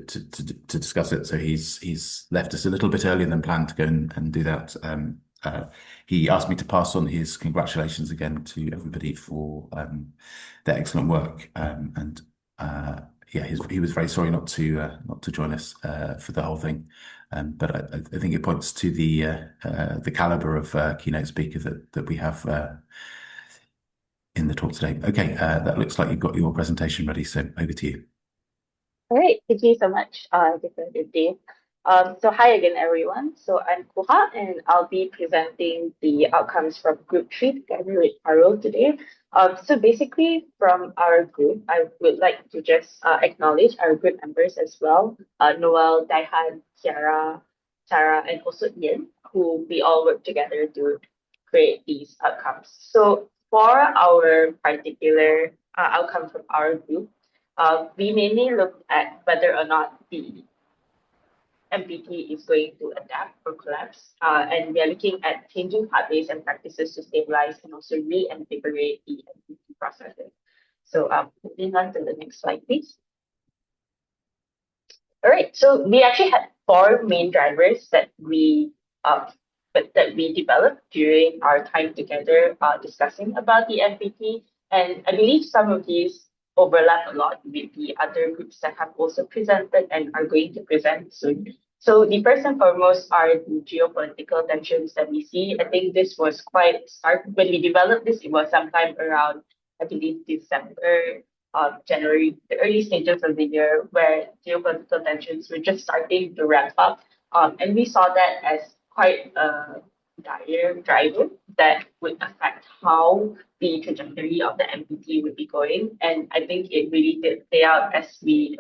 discuss it. So he's left us a little bit earlier than planned to go and do that. He asked me to pass on his congratulations again to everybody for their excellent work, and yeah, he was very sorry not to join us for the whole thing. But I think it points to the caliber of keynote speaker that we have in the talk today. Okay, that looks like you've got your presentation ready, so over to you. All right, thank you so much, Dr. Dave. So hi again, everyone. So I'm Kuha, and I'll be presenting the outcomes from Group 3 together with Parul today. So basically, from our group, I would like to just acknowledge our group members as well, Noel, Daihan, Kiara, Sarah, and also Ian, who we all work together to create these outcomes. So for our particular outcome from our group, we mainly looked at whether or not the NPT is going to adapt or collapse. And we are looking at changing pathways and practices to stabilize and also reinvigorate the NPT processes. So moving on to the next slide, please. All right, so we actually had four main drivers that we developed during our time together discussing about the NPT. And I believe some of these overlap a lot with the other groups that have also presented and are going to present soon. So the first and foremost are the geopolitical tensions that we see. I think this was quite stark when we developed this. It was sometime around, I believe, December, January, the early stages of the year, where geopolitical tensions were just starting to ramp up. And we saw that as quite a dire driver that would affect how the trajectory of the NPT would be going. And I think it really did play out as we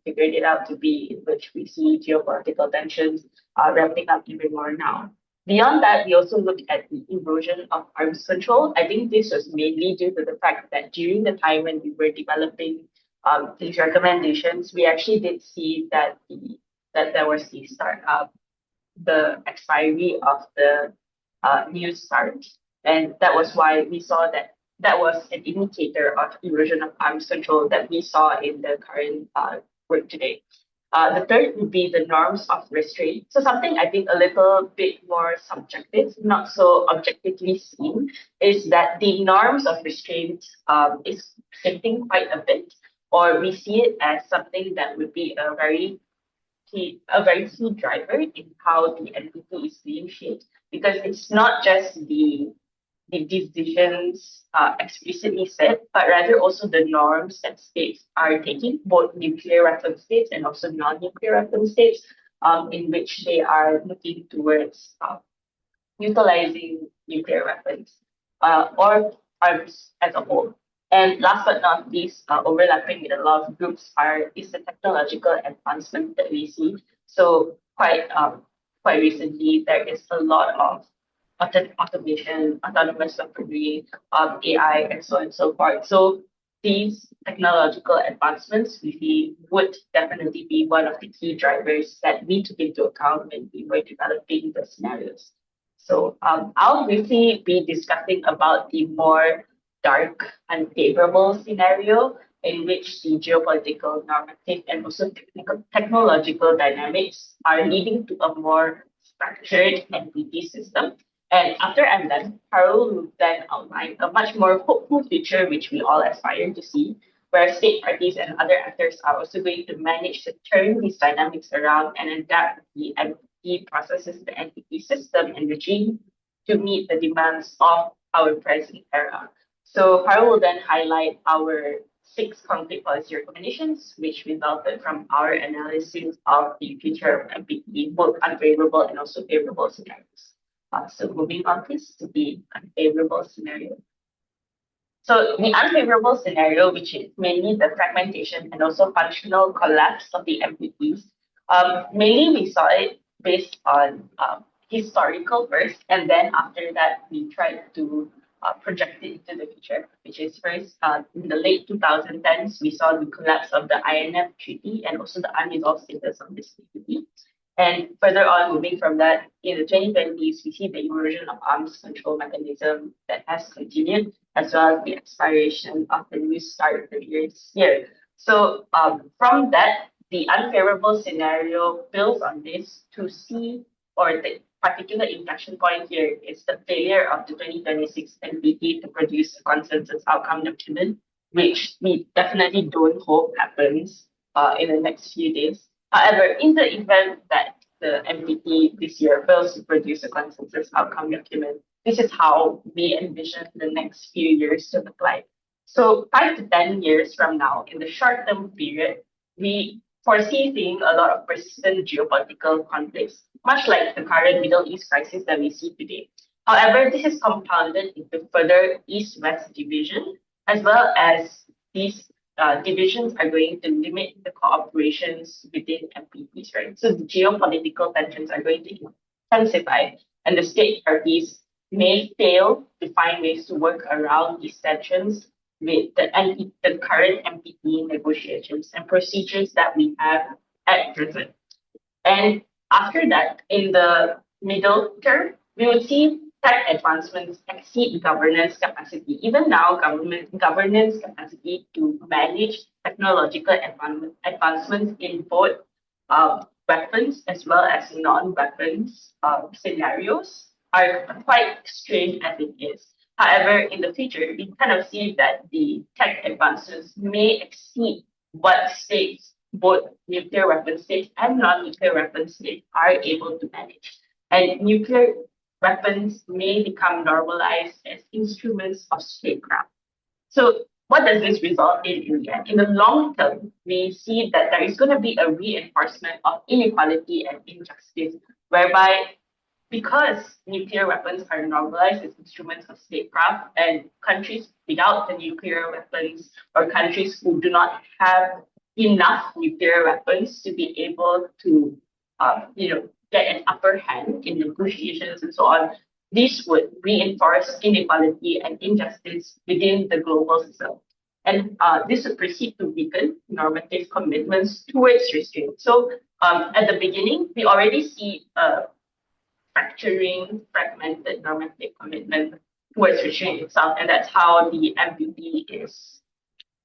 figured it out to be, in which we see geopolitical tensions ramping up even more now. Beyond that, we also looked at the erosion of arms control. I think this was mainly due to the fact that during the time when we were developing these recommendations, we actually did see that there was the expiry of the new START, and that was why we saw that was an indicator of erosion of arms control that we saw in the current work today. The third would be the norms of restraint. So something I think a little bit more subjective, not so objectively seen, is that the norms of restraint is shifting quite a bit, or we see it as something that would be a very key driver in how the NPT is being shaped, because it's not just the decisions explicitly set, but rather also the norms that states are taking, both nuclear weapon states and also non-nuclear weapon states, in which they are looking towards utilizing nuclear weapons or arms as a whole. And last but not least, overlapping with a lot of groups is the technological advancement that we see. So quite recently, there is a lot of automation, autonomous weaponry, AI, and so on and so forth. So these technological advancements we see would definitely be one of the key drivers that we took into account when we were developing the scenarios. So I'll briefly be discussing about the more dark, unfavorable scenario in which the geopolitical, normative, and also technological dynamics are leading to a more structured NPT system. And after I'm done, Carol will then outline a much more hopeful future which we all aspire to see, where state parties and other actors are also going to manage to turn these dynamics around and adapt the NPT processes, the NPT system and regime to meet the demands of our present era. So Carol will then highlight our 6 concrete policy recommendations, which resulted from our analysis of the future of NPT, both unfavorable and also favorable scenarios. So moving on, please, to the unfavorable scenario. So the unfavorable scenario, which is mainly the fragmentation and also functional collapse of the NPTs, mainly we saw it based on historical first, and then after that we tried to project it into the future, which is first in the late 2010s, we saw the collapse of the INF Treaty and also the unresolved status of this treaty. And further on, moving from that, in the 2020s, we see the erosion of arms control mechanism that has continued, as well as the expiration of the new START earlier this year. So from that, the unfavorable scenario builds on this to see, or the particular inflection point here is the failure of the 2026 NPT to produce a consensus outcome document, which we definitely don't hope happens in the next few days. However, in the event that the NPT this year fails to produce a consensus outcome document, this is how we envision the next few years to look like. So 5 to 10 years from now, in the short-term period, we foresee seeing a lot of persistent geopolitical conflicts, much like the current Middle East crisis that we see today. However, this is compounded into further East-West division, as well as these divisions are going to limit the cooperations within MPTs, right? So the geopolitical tensions are going to intensify, and the state parties may fail to find ways to work around these tensions with the current MPT negotiations and procedures that we have at present. And after that, in the middle term, we would see tech advancements exceed governance capacity. Even now, governance capacity to manage technological advancements in both weapons as well as non-weapons scenarios are quite strange as it is. However, in the future, we kind of see that the tech advances may exceed what states, both nuclear weapon states and non-nuclear weapon states, are able to manage. And nuclear weapons may become normalized as instruments of statecraft. So what does this result in the end? In the long term, we see that there is going to be a reinforcement of inequality and injustice, whereby because nuclear weapons are normalized as instruments of statecraft, and countries without the nuclear weapons or countries who do not have enough nuclear weapons to be able to, get an upper hand in negotiations and so on, this would reinforce inequality and injustice within the global system. And this would proceed to weaken normative commitments towards restraint. So at the beginning, we already see fragmented normative commitment towards restraint itself, and that's how the MPT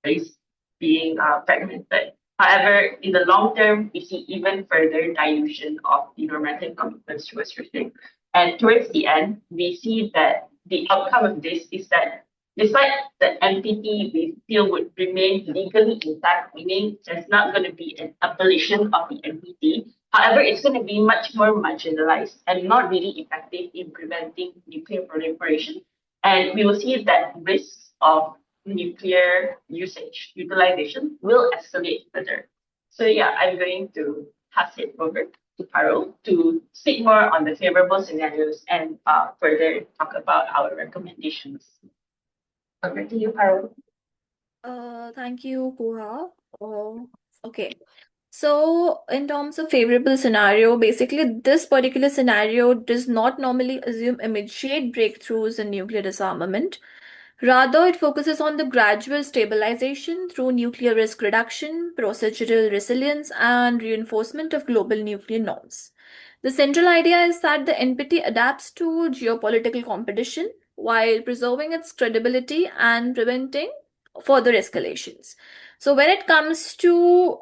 is being fragmented. However, in the long term, we see even further dilution of the normative commitments towards restraint. And towards the end, we see that the outcome of this is that despite the NPT, we feel would remain legally intact, meaning there's not going to be an abolition of the NPT. However, it's going to be much more marginalized and not really effective in preventing nuclear proliferation. And we will see that risks of nuclear utilization will escalate further. So yeah, I'm going to pass it over to Parul to speak more on the favorable scenarios and further talk about our recommendations. Over to you, Parul. Thank you, Kuha. Okay. So in terms of favorable scenario, basically this particular scenario does not normally assume immediate breakthroughs in nuclear disarmament. Rather, it focuses on the gradual stabilization through nuclear risk reduction, procedural resilience, and reinforcement of global nuclear norms. The central idea is that the NPT adapts to geopolitical competition while preserving its credibility and preventing further escalations. So when it comes to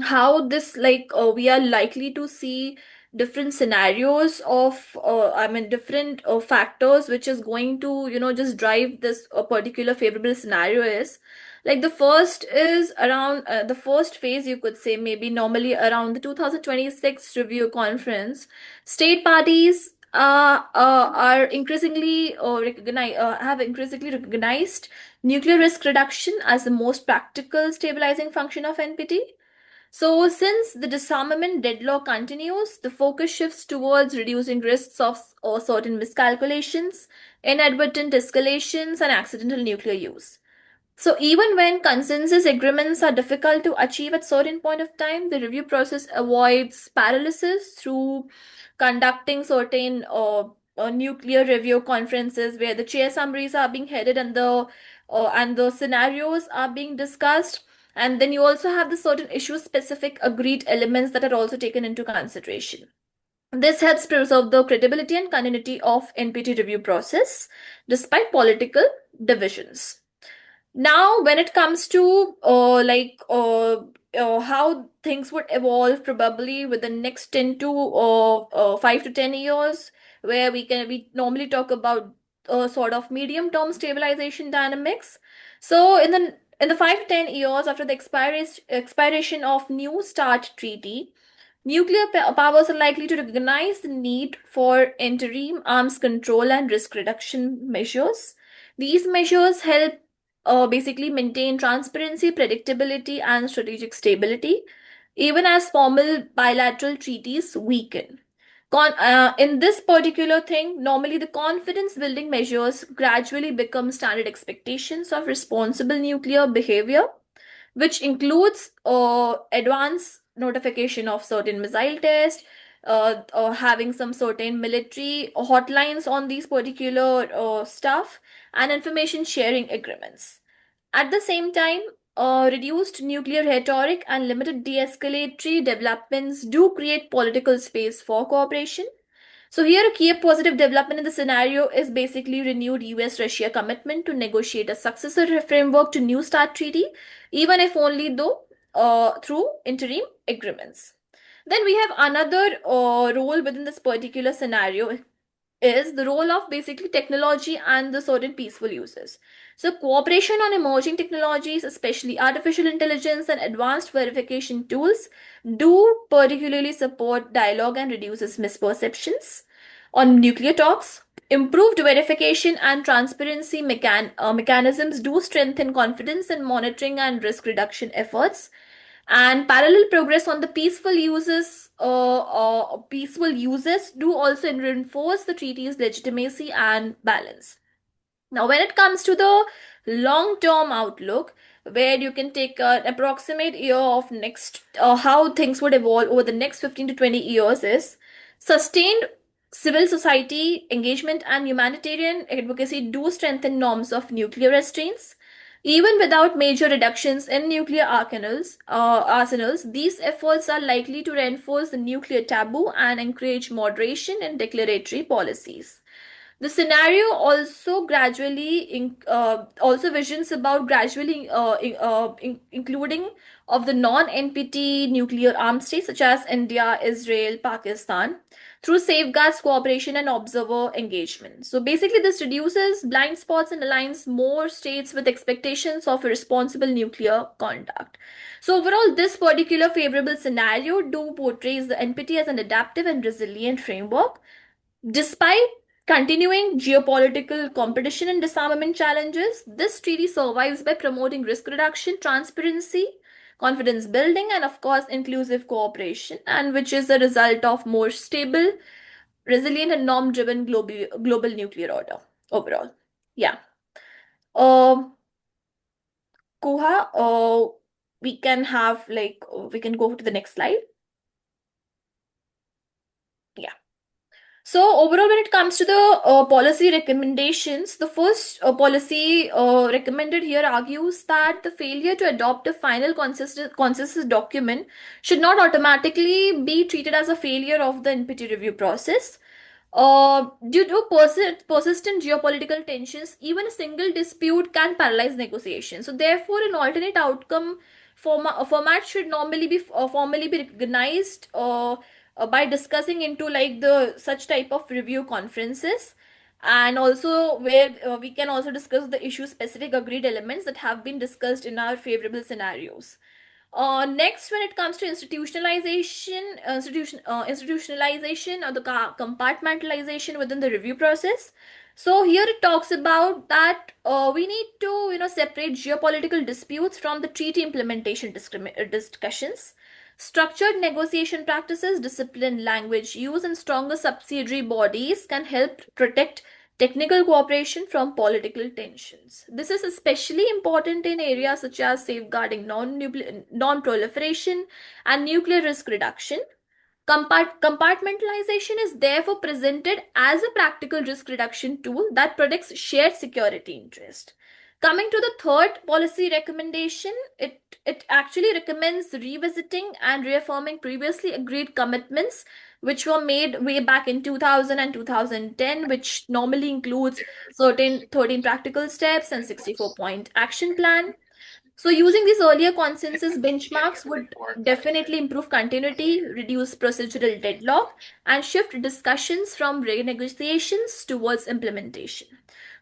how this we are likely to see different scenarios of different factors which is going to just drive this particular favorable scenario is like the first is around the first phase, you could say, maybe normally around the 2026 review conference. State parties are increasingly have increasingly recognized nuclear risk reduction as the most practical stabilizing function of NPT. So, since the disarmament deadlock continues, the focus shifts towards reducing risks of certain miscalculations, inadvertent escalations, and accidental nuclear use. So, even when consensus agreements are difficult to achieve at certain point of time, the review process avoids paralysis through conducting certain nuclear review conferences where the chair summaries are being headed and the scenarios are being discussed. And then you also have the certain issue-specific agreed elements that are also taken into consideration. This helps preserve the credibility and continuity of NPT review process despite political divisions. Now, when it comes to how things would evolve probably with the next 10 to 5 to 10 years, where we normally talk about sort of medium-term stabilization dynamics. So in the 5 to 10 years after the expiration of New START treaty, nuclear powers are likely to recognize the need for interim arms control and risk reduction measures. These measures help basically maintain transparency, predictability, and strategic stability, even as formal bilateral treaties weaken. In this particular thing, normally the confidence building measures gradually become standard expectations of responsible nuclear behavior, which includes advance notification of certain missile tests, having some certain military hotlines on these particular stuff, and information sharing agreements. At the same time, reduced nuclear rhetoric and limited de escalatory developments do create political space for cooperation. So, here a key positive development in the scenario is basically renewed US Russia commitment to negotiate a successor framework to New START treaty, even if only though through interim agreements. Then we have another role within this particular scenario is the role of basically technology and the certain peaceful uses. So, cooperation on emerging technologies, especially artificial intelligence and advanced verification tools, do particularly support dialogue and reduces misperceptions. On nuclear talks, improved verification and transparency mechanisms do strengthen confidence in monitoring and risk reduction efforts, and parallel progress on the peaceful uses do also reinforce the treaty's legitimacy and balance. Now, when it comes to the long-term outlook, where you can take an approximate year of next how things would evolve over the next 15 to 20 years, is sustained civil society engagement and humanitarian advocacy do strengthen norms of nuclear restraints. Even without major reductions in nuclear arsenals, these efforts are likely to reinforce the nuclear taboo and encourage moderation in declaratory policies. The scenario also also visions about gradually including of the non-NPT nuclear armed states such as India, Israel, Pakistan through safeguards, cooperation, and observer engagement. So basically, this reduces blind spots and aligns more states with expectations of a responsible nuclear conduct. So overall, this particular favorable scenario do portrays the NPT as an adaptive and resilient framework. Despite continuing geopolitical competition and disarmament challenges, this treaty survives by promoting risk reduction, transparency, confidence building, and of course, inclusive cooperation, and which is a result of more stable, resilient, and norm-driven global nuclear order overall. Yeah. Kuha, we can go to the next slide. Yeah. So overall, when it comes to the policy recommendations, the first policy recommended here argues that the failure to adopt a final consensus document should not automatically be treated as a failure of the NPT review process. Due to persistent geopolitical tensions, even a single dispute can paralyze negotiations. So therefore, an alternate outcome format should normally be formally be recognized by discussing into like the such type of review conferences, and also where we can also discuss the issue specific agreed elements that have been discussed in our favorable scenarios. Next, when it comes to institutionalization or the compartmentalization within the review process, so here it talks about that we need to separate geopolitical disputes from the treaty implementation discussions. Structured negotiation practices, disciplined language use, and stronger subsidiary bodies can help protect technical cooperation from political tensions. This is especially important in areas such as safeguarding non-proliferation and nuclear risk reduction. Compartmentalization is therefore presented as a practical risk reduction tool that protects shared security interest. Coming to the third policy recommendation, it actually recommends revisiting and reaffirming previously agreed commitments which were made way back in 2000 and 2010, which normally includes certain 13 practical steps and 64-point action plan. So using these earlier consensus benchmarks would definitely improve continuity, reduce procedural deadlock, and shift discussions from renegotiations towards implementation.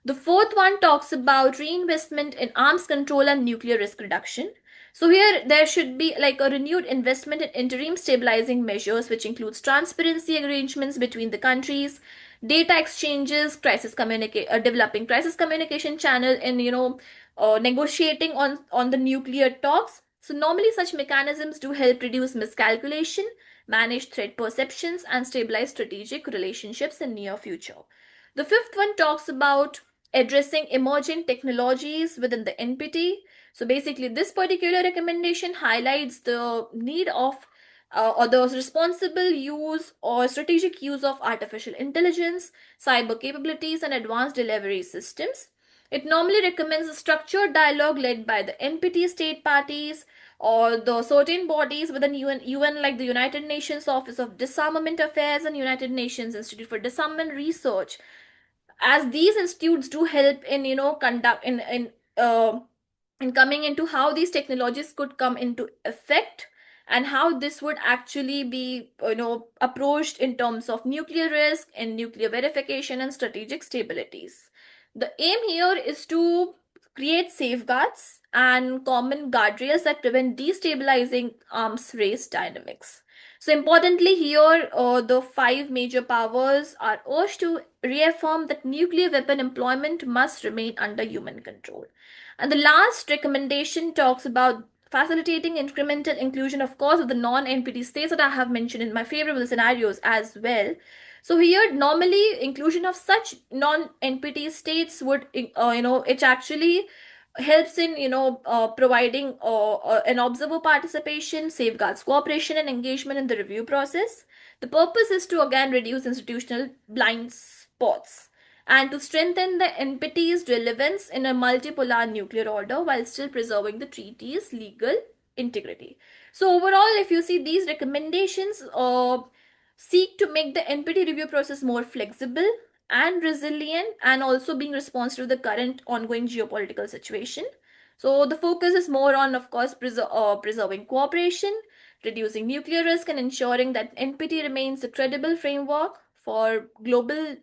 The fourth one talks about reinvestment in arms control and nuclear risk reduction. So here there should be like a renewed investment in interim stabilizing measures, which includes transparency arrangements between the countries, data exchanges, developing crisis communication channel, and negotiating on the nuclear talks. So normally such mechanisms do help reduce miscalculation, manage threat perceptions, and stabilize strategic relationships in near future. The fifth one talks about addressing emerging technologies within the NPT. So basically, this particular recommendation highlights the need of or the responsible use or strategic use of artificial intelligence, cyber capabilities, and advanced delivery systems. It normally recommends a structured dialogue led by the NPT state parties or the certain bodies within UN like the United Nations Office of Disarmament Affairs and United Nations Institute for Disarmament Research, as these institutes do help in conduct in coming into how these technologies could come into effect and how this would actually be approached in terms of nuclear risk and nuclear verification and strategic stabilities. The aim here is to create safeguards and common guardrails that prevent destabilizing arms race dynamics. So importantly here, the five major powers are urged to reaffirm that nuclear weapon employment must remain under human control. And the last recommendation talks about facilitating incremental inclusion, of course, of the non-NPT states that I have mentioned in my favorable scenarios as well. So here, normally inclusion of such non-NPT states would, it actually helps in providing an observer participation, safeguards cooperation and engagement in the review process. The purpose is to again reduce institutional blind spots and to strengthen the NPT's relevance in a multipolar nuclear order while still preserving the treaty's legal integrity. So overall, if you see, these recommendations seek to make the NPT review process more flexible and resilient, and also being responsive to the current ongoing geopolitical situation. So the focus is more on, of course, preserving cooperation, reducing nuclear risk, and ensuring that NPT remains a credible framework for global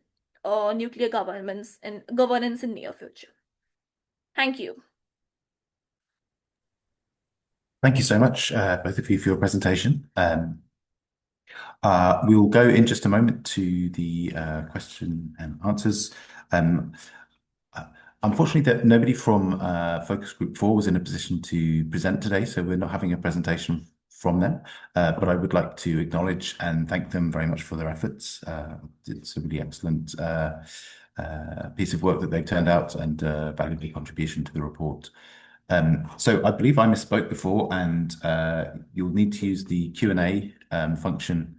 nuclear governance in near future. Thank you. Thank you so much, both of you, for your presentation. We'll go in just a moment to the question and answers. Unfortunately, that nobody from Focus Group 4 was in a position to present today, so we're not having a presentation from them. But I would like to acknowledge and thank them very much for their efforts. It's a really excellent piece of work that they've turned out and valuable contribution to the report. So I believe I misspoke before, and you'll need to use the Q&A function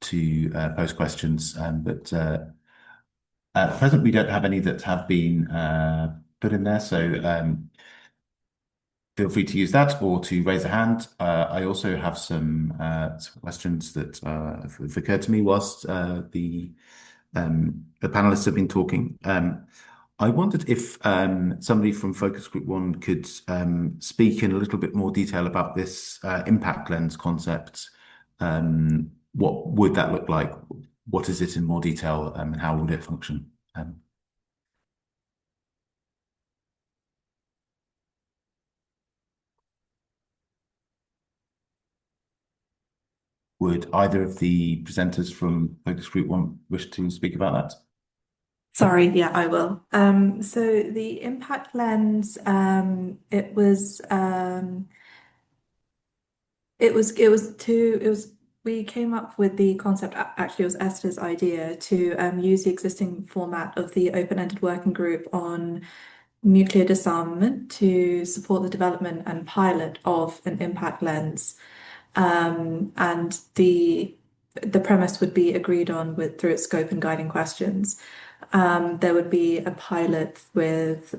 to pose questions. But at present, we don't have any that have been put in there, so feel free to use that or to raise a hand. I also have some questions that have occurred to me whilst the panelists have been talking. I wondered if somebody from Focus Group 1 could speak in a little bit more detail about this impact lens concept. What would that look like? What is it in more detail, and how would it function? Would either of the presenters from Focus Group 1 wish to speak about that? Sorry, yeah, I will. So the impact lens, we came up with the concept, actually it was Esther's idea, to use the existing format of the open-ended working group on nuclear disarmament to support the development and pilot of an impact lens. And the premise would be agreed on through its scope and guiding questions. There would be a pilot with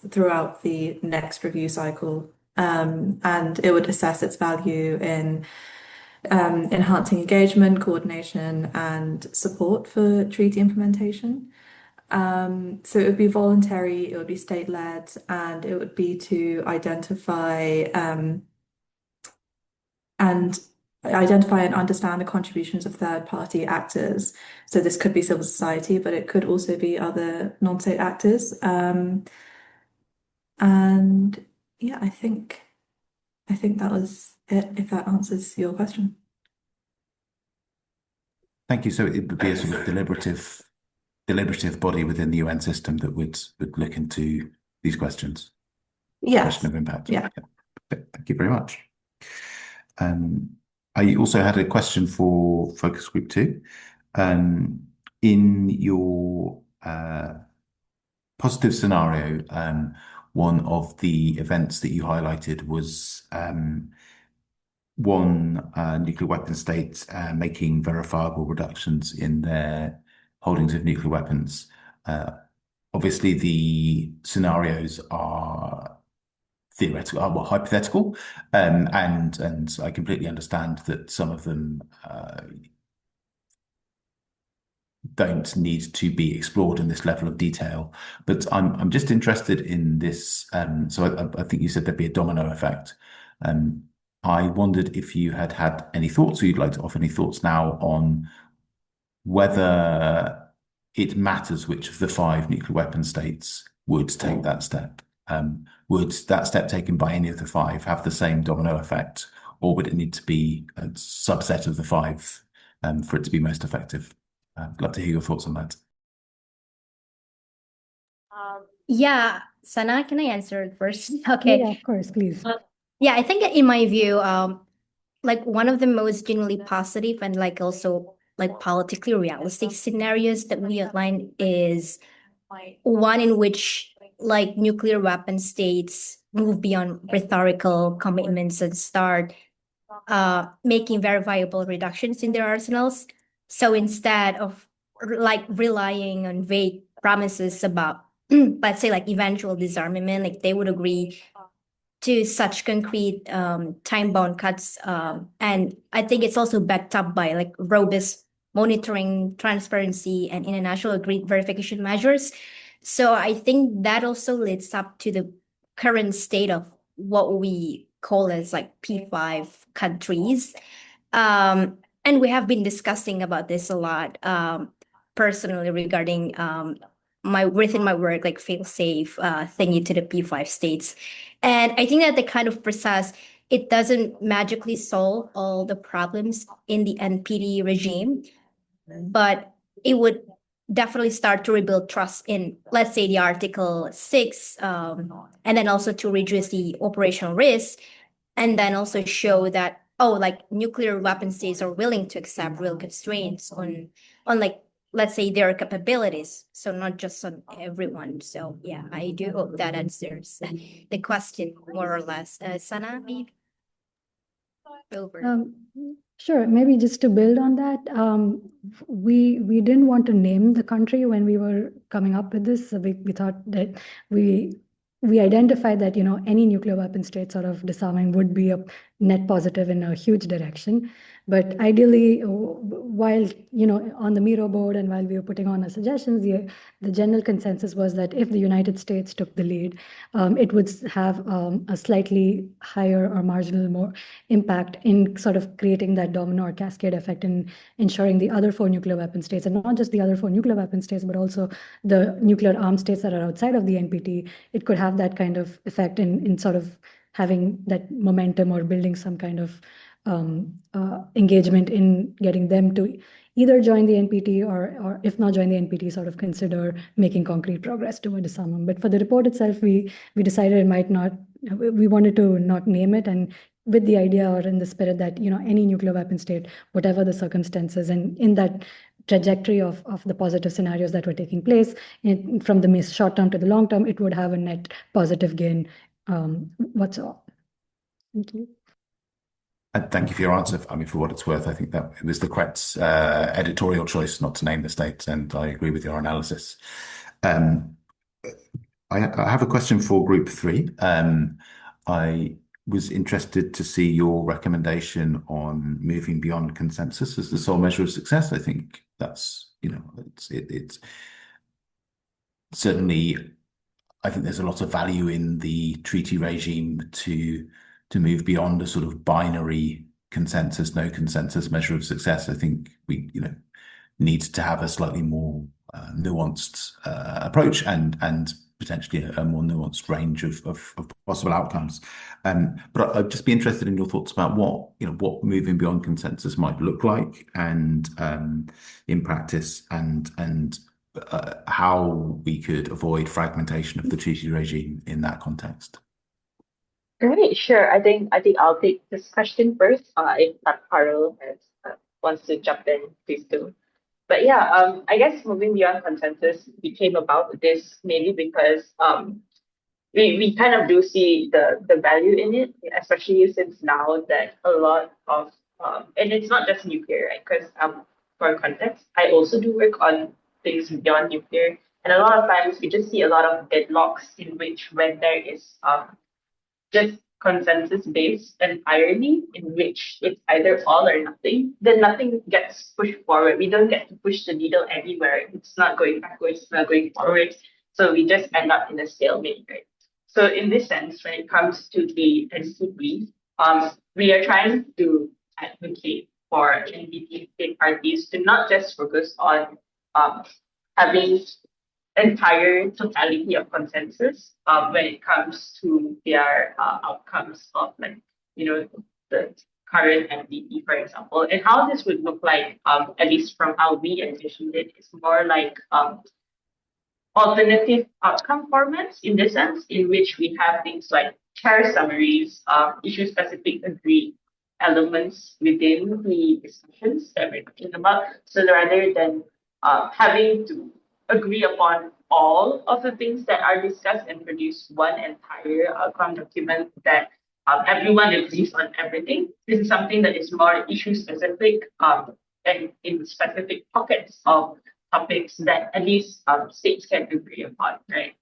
throughout the next review cycle, and it would assess its value in enhancing engagement, coordination, and support for treaty implementation. So it would be voluntary, it would be state-led, and it would be to identify and identify and understand the contributions of third-party actors. So this could be civil society, but it could also be other non-state actors. And yeah, I think that was it, if that answers your question. Thank you. So it would be a sort of deliberative body within the UN system that would look into these questions. Yes. Question of impact. Yeah. Thank you very much. I also had a question for Focus Group 2. In your positive scenario, one of the events that you highlighted was one nuclear weapon state making verifiable reductions in their holdings of nuclear weapons. Obviously, the scenarios are theoretical, well, hypothetical, and I completely understand that some of them don't need to be explored in this level of detail. But I'm just interested in this. So I think you said there'd be a domino effect. I wondered if you had any thoughts, or you'd like to offer any thoughts now on whether it matters which of the 5 nuclear weapon states would take that step. Would that step taken by any of the 5 have the same domino effect, or would it need to be a subset of the 5 for it to be most effective? I'd love to hear your thoughts on that. Yeah, Sana, can I answer it first? Okay. Yeah, of course, please. Yeah, I think in my view, like one of the most genuinely positive and like also like politically realistic scenarios that we outline is one in which like nuclear weapon states move beyond rhetorical commitments and start making verifiable reductions in their arsenals. So instead of like relying on vague promises about, let's say, like eventual disarmament, like they would agree to such concrete time-bound cuts. And I think it's also backed up by like robust monitoring, transparency, and international agreed verification measures. So I think that also leads up to the current state of what we call as like P5 countries. And we have been discussing about this a lot personally regarding within my work, like fail safe thingy to the P5 states. And I think that the kind of process, it doesn't magically solve all the problems in the NPT regime, but it would definitely start to rebuild trust in, let's say, the Article 6, and then also to reduce the operational risk, and then also show that, oh, like nuclear weapon states are willing to accept real constraints on like, let's say, their capabilities. So not just on everyone. So yeah, I do hope that answers the question more or less. Sana, maybe? Over. Sure. Maybe just to build on that, we didn't want to name the country when we were coming up with this. So we thought that we identified that any nuclear weapon state sort of disarming would be a net positive in a huge direction. But ideally, while on the Miro board and while we were putting on our suggestions, the general consensus was that if the United States took the lead, it would have a slightly higher or marginal more impact in sort of creating that domino or cascade effect in ensuring the other 4 nuclear weapon states, and not just the other 4 nuclear weapon states, but also the nuclear armed states that are outside of the NPT. It could have that kind of effect in sort of having that momentum or building some kind of engagement in getting them to either join the NPT or if not join the NPT, sort of consider making concrete progress toward disarmament. But for the report itself, we decided it might not, we wanted to not name it, and with the idea or in the spirit that any nuclear weapon state, whatever the circumstances, and in that trajectory of the positive scenarios that were taking place, from the short term to the long term, it would have a net positive gain whatsoever. Thank you. Thank you for your answer. I mean, for what it's worth, I think that it was the correct editorial choice not to name the states, and I agree with your analysis. I have a question for Group 3. I was interested to see your recommendation on moving beyond consensus as the sole measure of success. I think that's, it's certainly, I think there's a lot of value in the treaty regime to move beyond a sort of binary consensus, no consensus measure of success. I think we, need to have a slightly more nuanced approach and potentially a more nuanced range of possible outcomes. But I'd just be interested in your thoughts about what moving beyond consensus might look like, and in practice, and how we could avoid fragmentation of the treaty regime in that context. Great, sure. I think I'll take this question first. If Carol wants to jump in, please do. But yeah, I guess moving beyond consensus became about this mainly because we kind of do see the value in it, especially since now that a lot of and it's not just nuclear, right? Because for context, I also do work on things beyond nuclear, and a lot of times we just see a lot of deadlocks in which when there is just consensus based entirely, in which it's either all or nothing, then nothing gets pushed forward. We don't get to push the needle anywhere. It's not going backwards, it's not going forwards. So we just end up in a stalemate, right? So in this sense, when it comes to the NCP, we are trying to advocate for NPT state parties to not just focus on having entire totality of consensus when it comes to their outcomes of the current NPT, for example. And how this would look like, at least from how we envisioned it, is more like alternative outcome formats, in the sense in which we have things like chair summaries, issue-specific agreed elements within the discussions that we're talking about. So rather than having to agree upon all of the things that are discussed and produce one entire outcome document that everyone agrees on everything. This is something that is more issue specific and in specific pockets of topics that at least states can agree upon, right?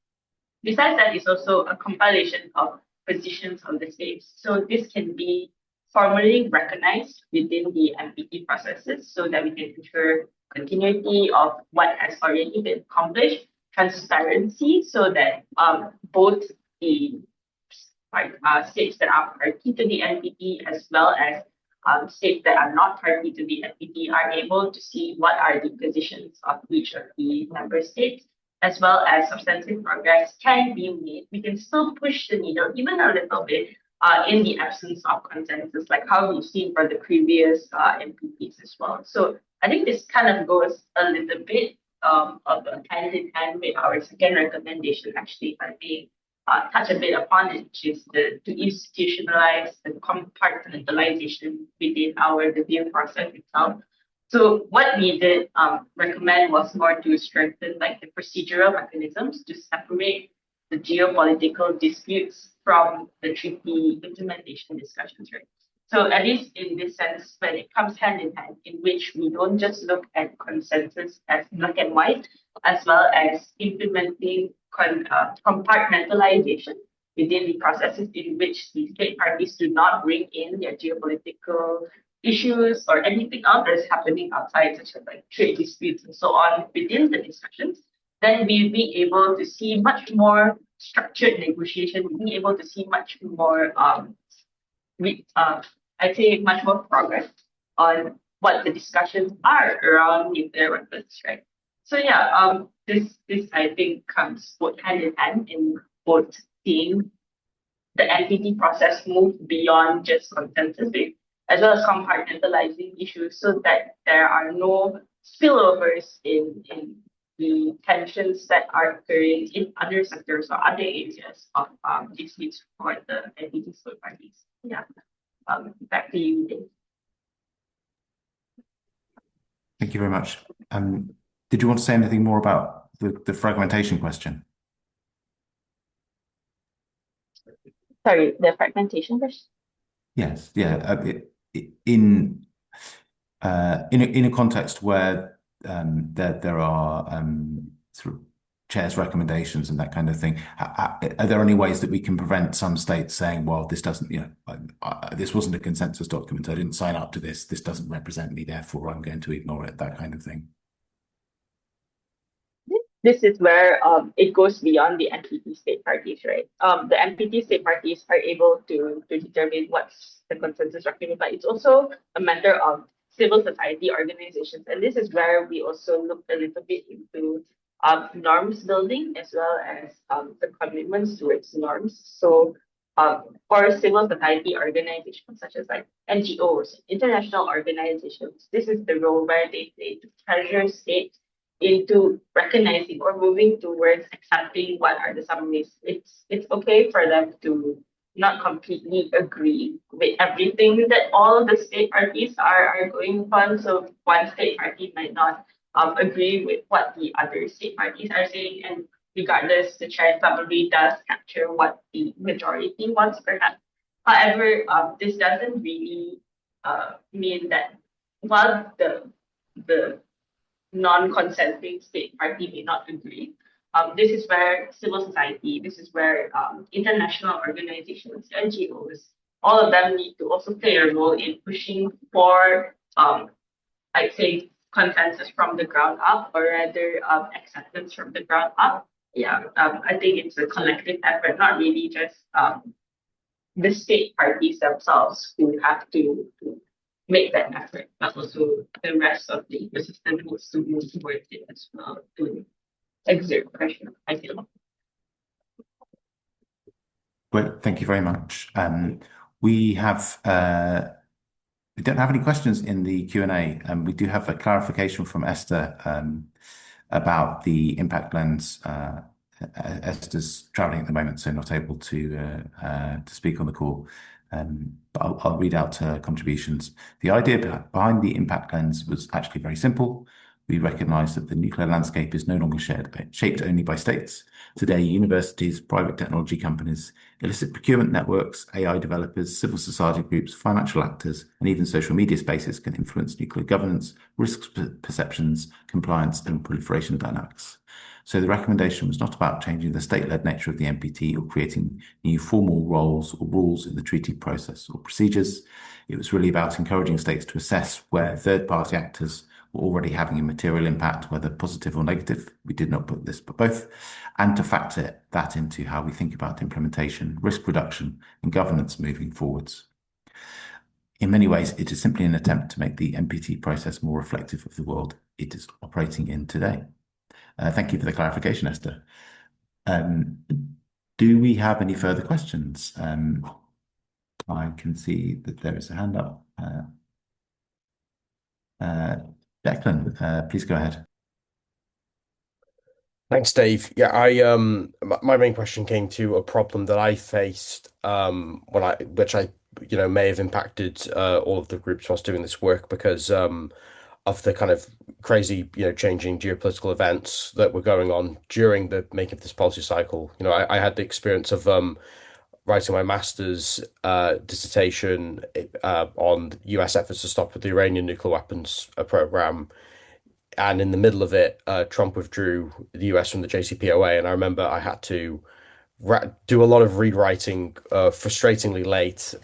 Besides that, it's also a compilation of positions of the states. So this can be formally recognized within the NPT processes so that we can ensure continuity of what has already been accomplished, transparency, so that both the states that are party to the NPT as well as states that are not party to the NPT are able to see what are the positions of each of the member states, as well as substantive progress can be made. We can still push the needle even a little bit in the absence of consensus, like how we've seen for the previous NPTs as well. So I think this kind of goes a little bit of hand in hand with our second recommendation, actually, if I may touch a bit upon it, which is to institutionalize the compartmentalization within our review process itself. So what we did recommend was more to strengthen the procedural mechanisms to separate the geopolitical disputes from the treaty implementation discussions, right? So at least in this sense, when it comes hand in hand, in which we don't just look at consensus as black and white, as well as implementing compartmentalization within the processes in which the state parties do not bring in their geopolitical issues or anything else that is happening outside, such as trade disputes and so on within the discussions, then we'll be able to see much more structured negotiation, we'll be able to see much more I'd say much more progress on what the discussions are around nuclear weapons, right? So yeah, this I think comes both hand in hand in both seeing the NPT process move beyond just consensus based, as well as compartmentalizing issues so that there are no spillovers in the tensions that are occurring in other sectors or other areas of disputes for the NPT split parties. Yeah. Back to you, Dave. Thank you very much. Did you want to say anything more about the fragmentation question? Sorry, the fragmentation question? Yes, yeah. In a context where there are sort of chair's recommendations and that kind of thing, are there any ways that we can prevent some states saying, well, this doesn't, this wasn't a consensus document, I didn't sign up to this doesn't represent me, therefore I'm going to ignore it, that kind of thing? this is where it goes beyond the NPT state parties, right? The NPT state parties are able to determine what's the consensus document, but it's also a matter of civil society organizations. And this is where we also looked a little bit into norms building as well as the commitments towards norms. So for civil society organizations such as like NGOs, international organizations, this is the role where they play to pressure states into recognizing or moving towards accepting what are the summaries. It's okay for them to not completely agree with everything that all the state parties are going on. So one state party might not agree with what the other state parties are saying, and regardless, the chair summary does capture what the majority wants, perhaps. However, this doesn't really mean that while the non-consenting state party may not agree. This is where civil society, this is where international organizations, NGOs, all of them need to also play a role in pushing for, I'd say, consensus from the ground up, or rather acceptance from the ground up. Yeah, I think it's a collective effort, not really just the state parties themselves who have to make that effort, but also the rest of the ecosystem needs to move towards it as well to exert pressure, I feel. Well, thank you very much. We don't have any questions in the Q&A, and we do have a clarification from Esther about the impact lens. Esther's traveling at the moment, so not able to speak on the call. But I'll read out her contributions. The idea behind the impact lens was actually very simple. We recognize that the nuclear landscape is no longer shaped only by states. Today, universities, private technology companies, illicit procurement networks, AI developers, civil society groups, financial actors, and even social media spaces can influence nuclear governance, risk perceptions, compliance, and proliferation dynamics. So the recommendation was not about changing the state-led nature of the NPT or creating new formal roles or rules in the treaty process or procedures. It was really about encouraging states to assess where third-party actors were already having a material impact, whether positive or negative. We did not put this, but both, and to factor that into how we think about implementation, risk reduction, and governance moving forwards. In many ways, it is simply an attempt to make the NPT process more reflective of the world it is operating in today. Thank you for the clarification, Esther. Do we have any further questions? I can see that there is a hand up. Declan, please go ahead. Thanks, Dave. Yeah, my main question came to a problem that I faced which I may have impacted all of the groups whilst doing this work because of the kind of crazy, changing geopolitical events that were going on during the making of this policy cycle. I had the experience of writing my master's dissertation on US efforts to stop the Iranian nuclear weapons program. And in the middle of it, Trump withdrew the US from the JCPOA. And I remember I had to do a lot of rewriting frustratingly late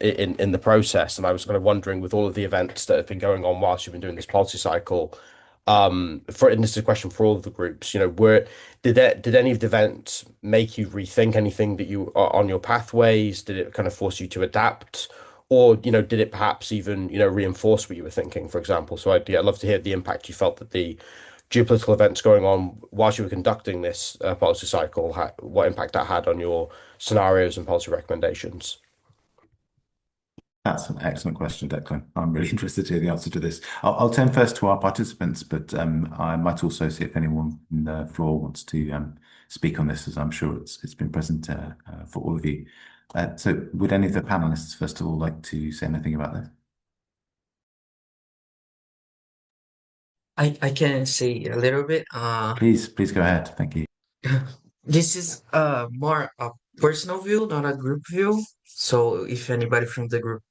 in the process. And I was kind of wondering, with all of the events that have been going on whilst you've been doing this policy cycle, and this is a question for all of the groups, did any of the events make you rethink anything that you are on your pathways? Did it kind of force you to adapt? Or, did it perhaps even, reinforce what you were thinking, for example? So I'd love to hear the impact you felt that the geopolitical events going on whilst you were conducting this policy cycle, what impact that had on your scenarios and policy recommendations. That's an excellent question, Declan. I'm really interested to hear the answer to this. I'll turn first to our participants, but I might also see if anyone on the floor wants to speak on this, as I'm sure it's been present for all of you. So would any of the panelists, first of all, like to say anything about this? I can say a little bit. Please go ahead. Thank you. This is more a personal view, not a group view. So if anybody from the group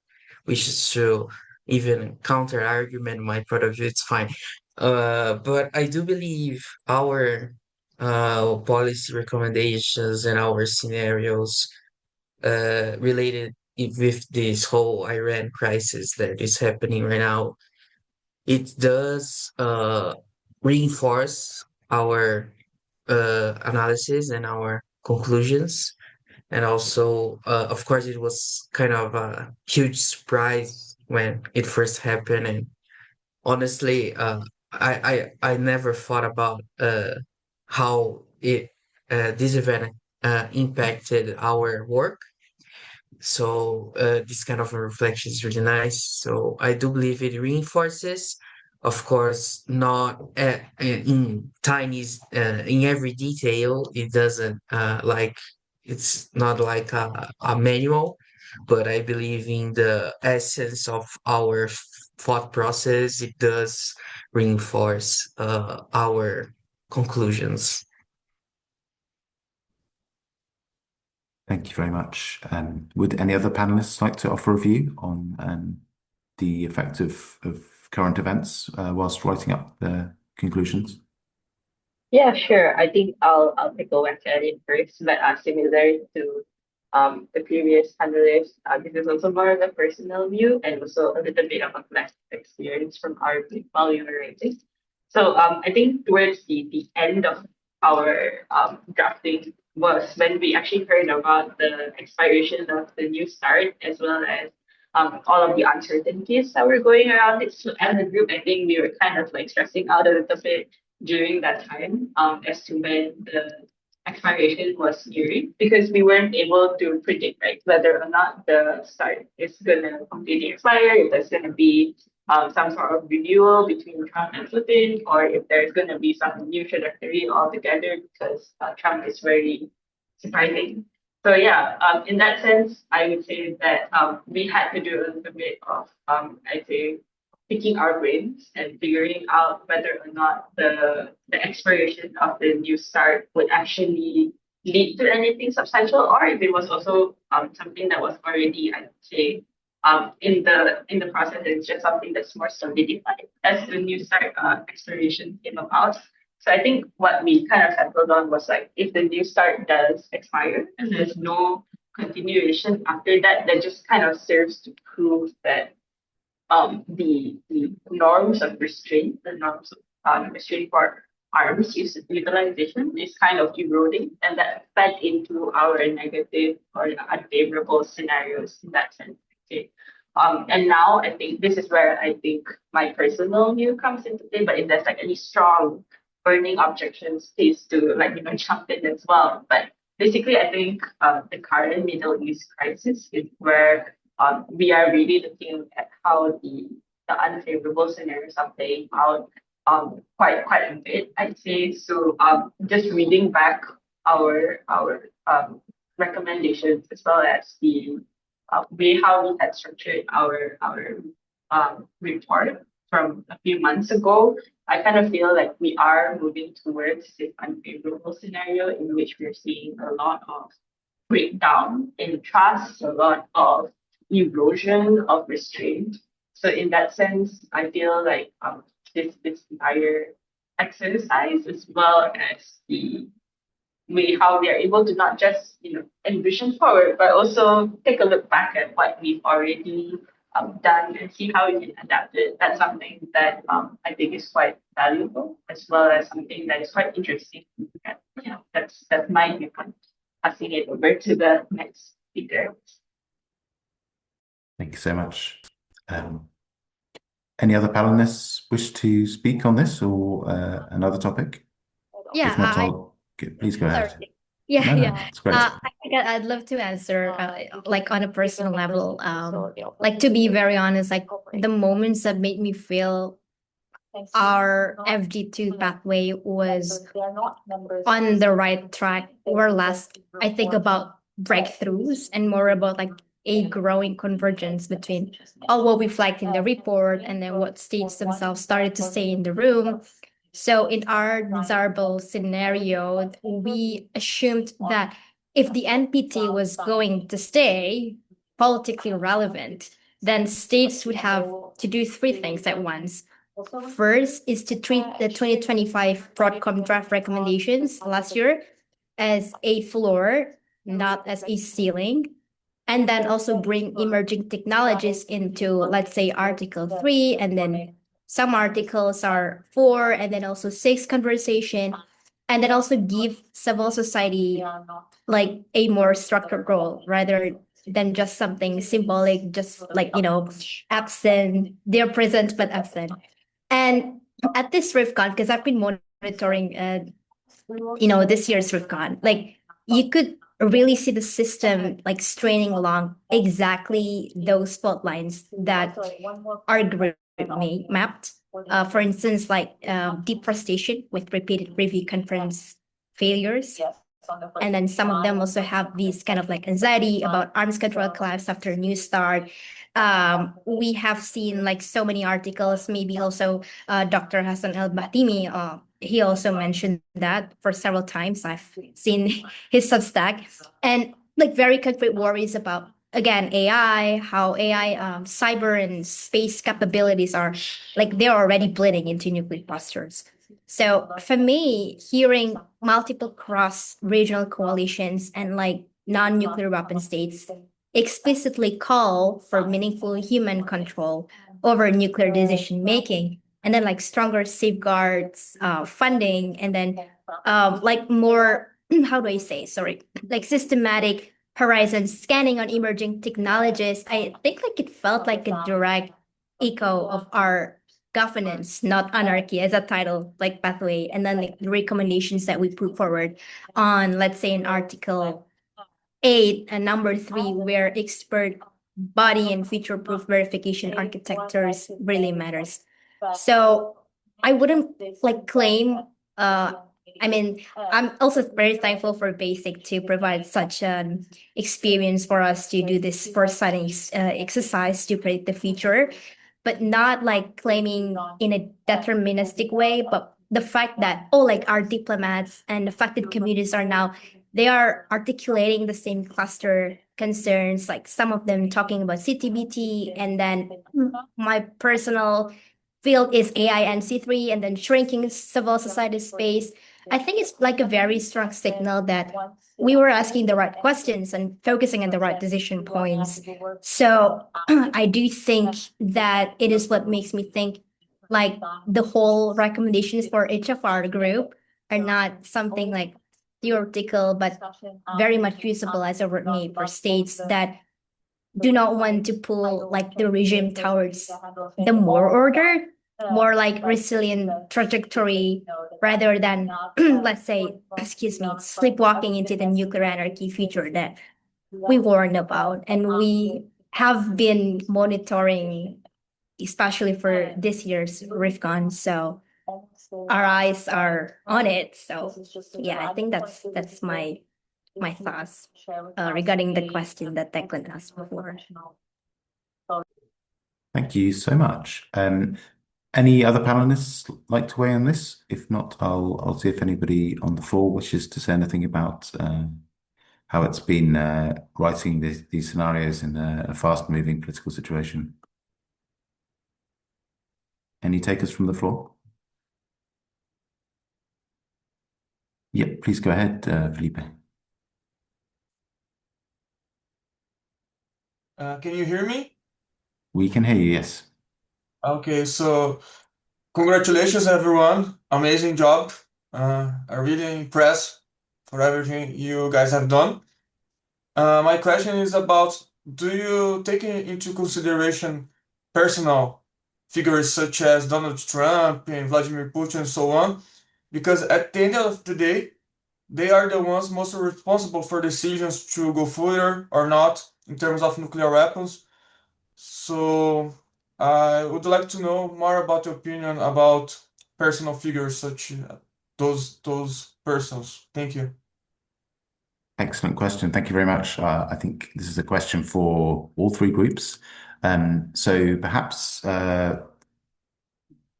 wishes to even counter argument my point of view, it's fine. But I do believe our policy recommendations and our scenarios related with this whole Iran crisis that is happening right now, it does reinforce our analysis and our conclusions. And also, of course, it was kind of a huge surprise when it first happened. And honestly, I never thought about how this event impacted our work. So this kind of a reflection is really nice. So I do believe it reinforces, of course, not in tiny, in every detail. It doesn't like it's not like a manual, but I believe in the essence of our thought process. It does reinforce our conclusions. Thank you very much. Would any other panelists like to offer a view on the effect of current events whilst writing up their conclusions? Yeah, sure. I think I'll take a whack at it first, but similar to the previous panelists, this is also more of a personal view and also a little bit of a collective experience from our group while we were writing. So I think towards the end of our drafting was when we actually heard about the expiration of the new start as well as all of the uncertainties that were going around it. So as a group, I think we were kind of like stressing out a little bit during that time as to when the expiration was nearing because we weren't able to predict right whether or not the start is gonna completely expire, if there's gonna be some sort of renewal between Trump and Putin, or if there's gonna be some new trajectory altogether because Trump is very surprising. So yeah, in that sense, I would say that we had to do a little bit of I'd say picking our brains and figuring out whether or not the expiration of the new start would actually lead to anything substantial, or if it was also something that was already, I'd say, in the process, it's just something that's more solidified as the new start expiration came about. So I think what we kind of settled on was like if the new start does expire and there's no continuation after that, that just kind of serves to prove that the norms of restraint, the norms of restraint for arms utilization is kind of eroding, and that fed into our negative or unfavorable scenarios in that sense. Okay. And now I think this is where I think my personal view comes into play, but if there's like any strong burning objections, please do like jump in as well. But basically, I think the current Middle East crisis is where we are really looking at how the unfavorable scenarios are playing out quite a bit, I'd say. So just reading back our recommendations as well as the way how we had structured our report from a few months ago, I kind of feel like we are moving towards this unfavorable scenario in which we're seeing a lot of breakdown in trust, a lot of erosion of restraint. So in that sense, I feel like this entire exercise as well as the way how we are able to not just envision forward, but also take a look back at what we've already done and see how we can adapt it. That's something that I think is quite valuable, as well as something that is quite interesting to look at. Yeah, that's my viewpoint. Passing it over to the next speaker. Thank you so much. Any other panelists wish to speak on this or another topic? Yeah, If not, please go ahead. sorry. Yeah, No, yeah. it's great. I think I'd love to answer, like on a personal level. Like to be very honest, like the moments that made me feel our FG2 pathway was on the right track were less, I think, about breakthroughs and more about like a growing convergence between all what we flagged in the report and then what states themselves started to say in the room. So in our desirable scenario, we assumed that if the NPT was going to stay politically relevant, then states would have to do three things at once. First is to treat the 2025 Broadcom draft recommendations last year as a floor, not as a ceiling. And then also bring emerging technologies into, let's say, Article 3, and then Some articles are 4 and then also 6 conversation, and then also give civil society like a more structured role rather than just something symbolic, just like, absent, they're present but absent. And at this RIFCON, because I've been monitoring, this year's RIFCON, like you could really see the system like straining along exactly those fault lines that our group mapped. For instance, like deep frustration with repeated review conference failures. And then some of them also have these kind of like anxiety about arms control collapse after a new start. We have seen like so many articles, maybe also Dr. Hassan Elbahtimy, he also mentioned that for several times. I've seen his Substack, and like very concrete worries about, again, AI, how AI, cyber and space capabilities are like they're already bleeding into nuclear clusters. So for me, hearing multiple cross-regional coalitions and like non-nuclear weapon states explicitly call for meaningful human control over nuclear decision making, and then like stronger safeguards, funding, and then like more, how do I say, sorry, like systematic horizon scanning on emerging technologies. I think like it felt like a direct echo of our governance, not anarchy, as a title, like pathway, and then like the recommendations that we put forward on, let's say, in Article 8 and number 3, where expert body and future-proof verification architectures really matters. So I wouldn't like claim, I'm also very thankful for BASIC to provide such an experience for us to do this foresighting exercise to predict the future, but not like claiming in a deterministic way, but the fact that, like our diplomats and affected communities are now, they are articulating the same cluster concerns, like some of them talking about CTBT, and then my personal field is AI and C3, and then shrinking civil society space. I think it's like a very strong signal that we were asking the right questions and focusing on the right decision points. So I do think that it is what makes me think like the whole recommendations for each of our group are not something like theoretical, but very much usable as a roadmap for states that do not want to pull like the regime towards the more order, more like resilient trajectory, rather than let's say, excuse me, sleepwalking into the nuclear anarchy future that we warned about and we have been monitoring, especially for this year's RIFCON. So our eyes are on it. So yeah, I think that's my thoughts regarding the question that Declan asked before. Thank you so much. Any other panelists like to weigh in on this? If not, I'll see if anybody on the floor wishes to say anything about how it's been writing these scenarios in a fast-moving political situation. Any takers from the floor? Yep, please go ahead, Felipe. Can you hear me? We can hear you, yes. Okay, so congratulations, everyone. Amazing job. I'm really impressed for everything you guys have done. My question is about, do you take into consideration personal figures such as Donald Trump and Vladimir Putin and so on? Because at the end of the day, they are the ones most responsible for decisions to go further or not in terms of nuclear weapons. So I would like to know more about your opinion about personal figures such those persons. Thank you. Excellent question. Thank you very much. I think this is a question for all three groups. So perhaps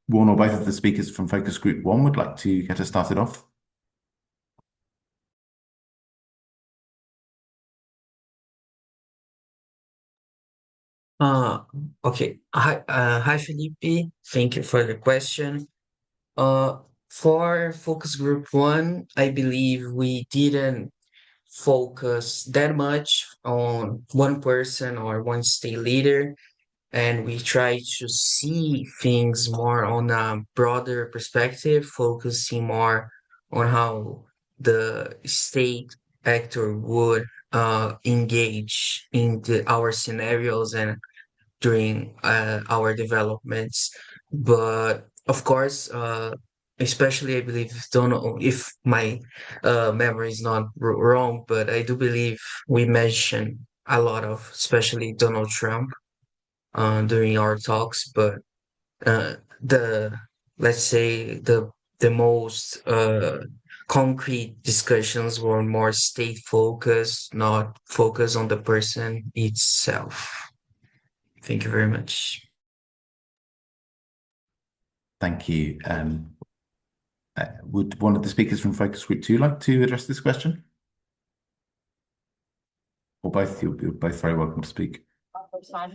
one or both of the speakers from Focus Group 1 would like to get us started off. Okay. Hi, Felipe. Thank you for the question. For Focus Group 1, I believe we didn't focus that much on one person or one state leader. and we try to see things more on a broader perspective, focusing more on how the state actor would engage in our scenarios and during our developments. But of course, especially I believe if my memory is not wrong, but I do believe we mentioned a lot of, especially Donald Trump, during our talks. But uh, the let's say the most concrete discussions were more state focused, not focused on the person itself. Thank you very much. Thank you. Would one of the speakers from Focus Group 2 like to address this question? Or both? You're both very welcome to speak.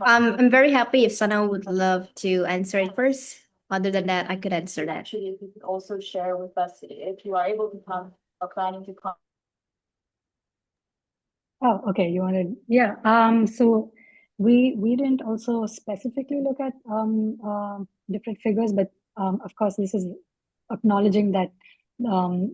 I'm very happy if Sana would love to answer it first. Other than that, I could answer that. Actually, if you could also share with us if you are able to come or planning to come. Oh, okay. You wanted, yeah. So we didn't also specifically look at different figures, but of course, this is acknowledging that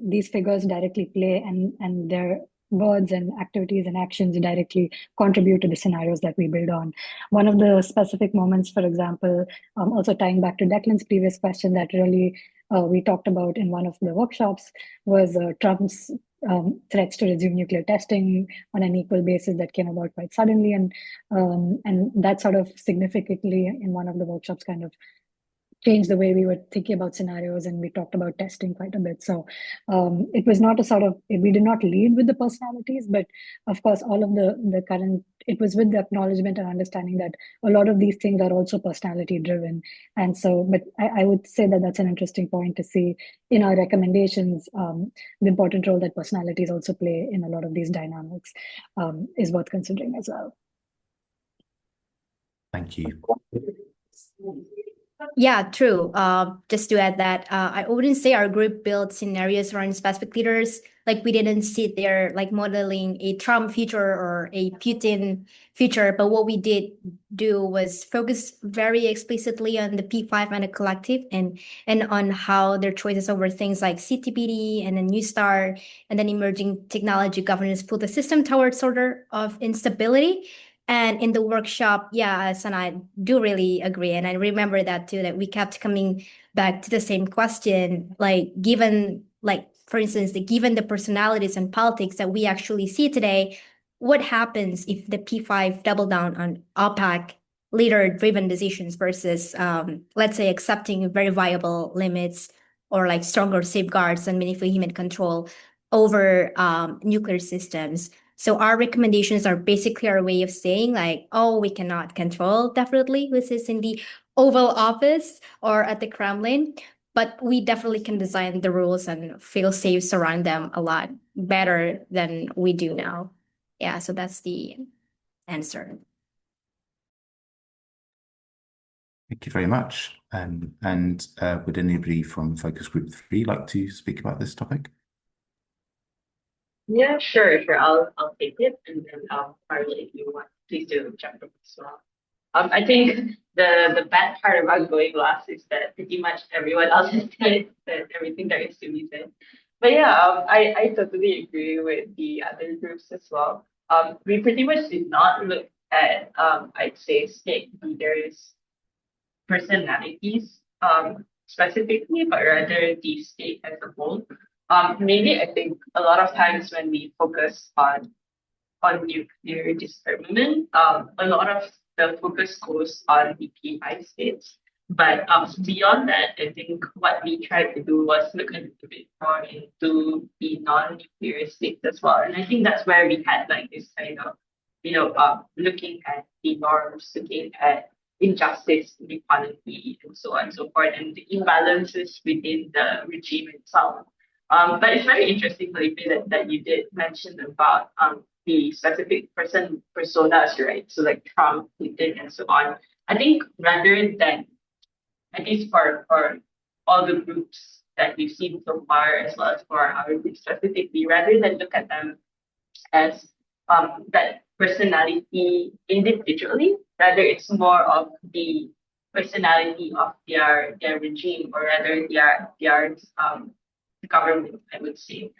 these figures directly play and their words and activities and actions directly contribute to the scenarios that we build on. One of the specific moments, for example, also tying back to Declan's previous question that really we talked about in one of the workshops was Trump's threats to resume nuclear testing on an equal basis that came about quite suddenly, and that sort of significantly in one of the workshops kind of changed the way we were thinking about scenarios, and we talked about testing quite a bit. So it was not a sort of, we did not lead with the personalities, but of course all of the current, it was with the acknowledgement and understanding that a lot of these things are also personality driven. And so, but I would say that that's an interesting point to see in our recommendations. The important role that personalities also play in a lot of these dynamics is worth considering as well. Thank you. Yeah, true. Just to add that, I wouldn't say our group built scenarios around specific leaders. Like we didn't sit there like modeling a Trump future or a Putin future, but what we did do was focus very explicitly on the P5 and the collective and on how their choices over things like CTPD and a New Star and then emerging technology governance pull the system towards sort of instability. And in the workshop, yeah, and I do really agree. And I remember that too, that we kept coming back to the same question, like given, like, for instance, given the personalities and politics that we actually see today, what happens if the P5 double down on opaque, leader-driven decisions versus, let's say, accepting very viable limits or like stronger safeguards and meaningful human control over nuclear systems? So our recommendations are basically our way of saying like, oh, we cannot control definitely who sits in the Oval Office or at the Kremlin, but we definitely can design the rules and fail safes around them a lot better than we do now. Yeah, so that's the answer. Thank you very much. And would anybody from Focus Group 3 like to speak about this topic? Yeah, sure. I'll take it, and then Carly, if you want, please do jump in as well. I think the bad part about going last is that pretty much everyone else has said everything there is to be said. But yeah, I totally agree with the other groups as well. We pretty much did not look at I'd say state leaders' personalities specifically, but rather the state as a whole. Maybe I think a lot of times when we focus on nuclear disarmament, a lot of the focus goes on the P5 states. But beyond that, I think what we tried to do was look a little bit more into the non-nuclear states as well. And I think that's where we had like this kind of, looking at the norms, looking at injustice, inequality, and so on and so forth, and the imbalances within the regime itself. But it's very interesting, Felipe, that you did mention about the specific personas, right? So like Trump, Putin, and so on. I think rather than, at least for all the groups that we've seen so far, as well as for our group specifically, rather than look at them as that personality individually, rather it's more of the personality of their regime, or rather their government, I would say.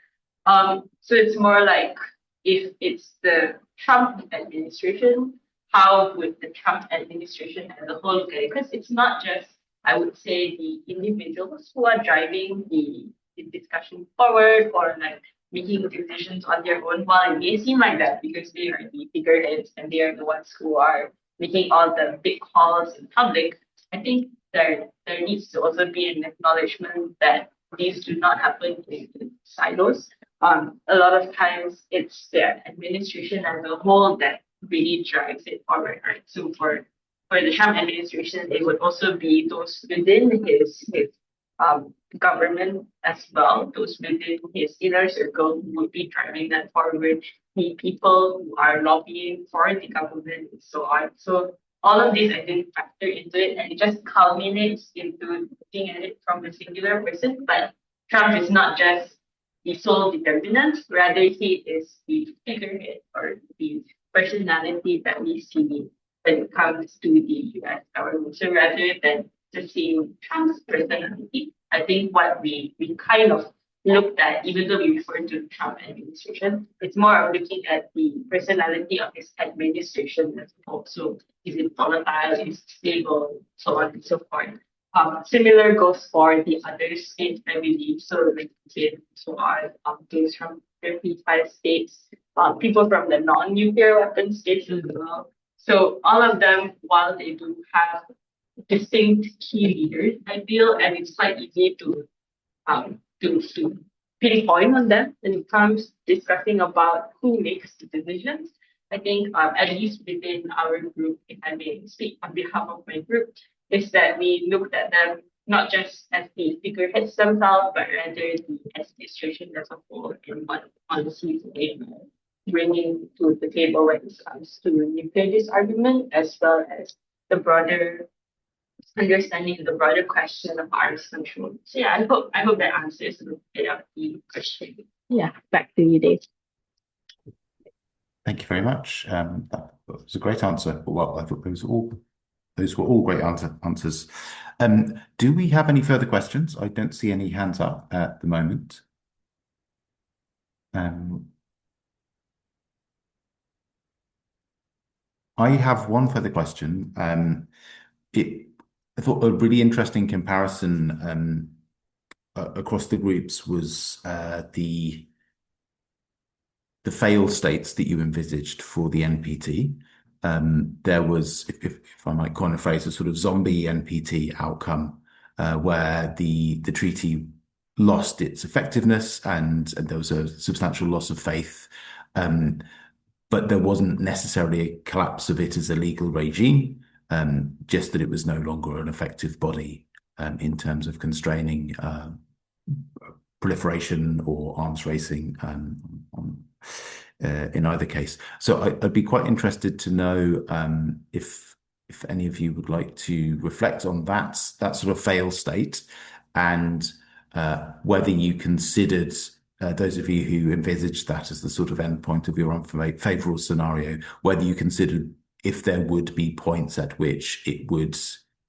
So it's more like, if it's the Trump administration, how would the Trump administration as a whole look at it? Because it's not just, I would say, the individuals who are driving the discussion forward, or like making decisions on their own. While it may seem like that because they are the figureheads and they are the ones who are making all the big calls in public, I think there needs to also be an acknowledgement that these do not happen in silos. A lot of times it's the administration as a whole that really drives it forward, right? So for the Trump administration, it would also be those within his government as well, those within his inner circle who would be driving that forward, the people who are lobbying for the government and so on. So all of these, I think, factor into it, and it just culminates into looking at it from a singular person. But Trump is not just the sole determinant, rather he is the figurehead, or the personality that we see when it comes to the US government. So rather than just seeing Trump's personality, I think what we kind of looked at, even though we refer to the Trump administration, it's more of looking at the personality of his administration as well. So is it volatile, is it stable, so on and so forth. Similar goes for the other states, I believe. So like so on, those from 35 states, people from the non-nuclear weapon states as well. So all of them, while they do have distinct key leaders, I feel, and it's quite easy to pinpoint on them when it comes discussing about who makes the decisions. I think at least within our group, if I may speak on behalf of my group, is that we looked at them not just as the figureheads themselves, but rather the administration as a whole, and what policies they are bringing to the table when it comes to nuclear disarmament, as well as the broader understanding the broader question of arms control. So yeah, I hope that answers a bit of the question. Yeah, back to you, Dave. Thank you very much. That was a great answer. Well, I thought those were all great answers. Do we have any further questions? I don't see any hands up at the moment. I have one further question. I thought a really interesting comparison across the groups was the fail states that you envisaged for the NPT. There was, if I might coin a phrase, a sort of zombie NPT outcome where the treaty lost its effectiveness and there was a substantial loss of faith. But there wasn't necessarily a collapse of it as a legal regime, just that it was no longer an effective body in terms of constraining proliferation or arms racing in either case. So I'd be quite interested to know if any of you would like to reflect on that sort of fail state, and whether you considered, those of you who envisaged that as the sort of endpoint of your unfavorable scenario, whether you considered if there would be points at which it would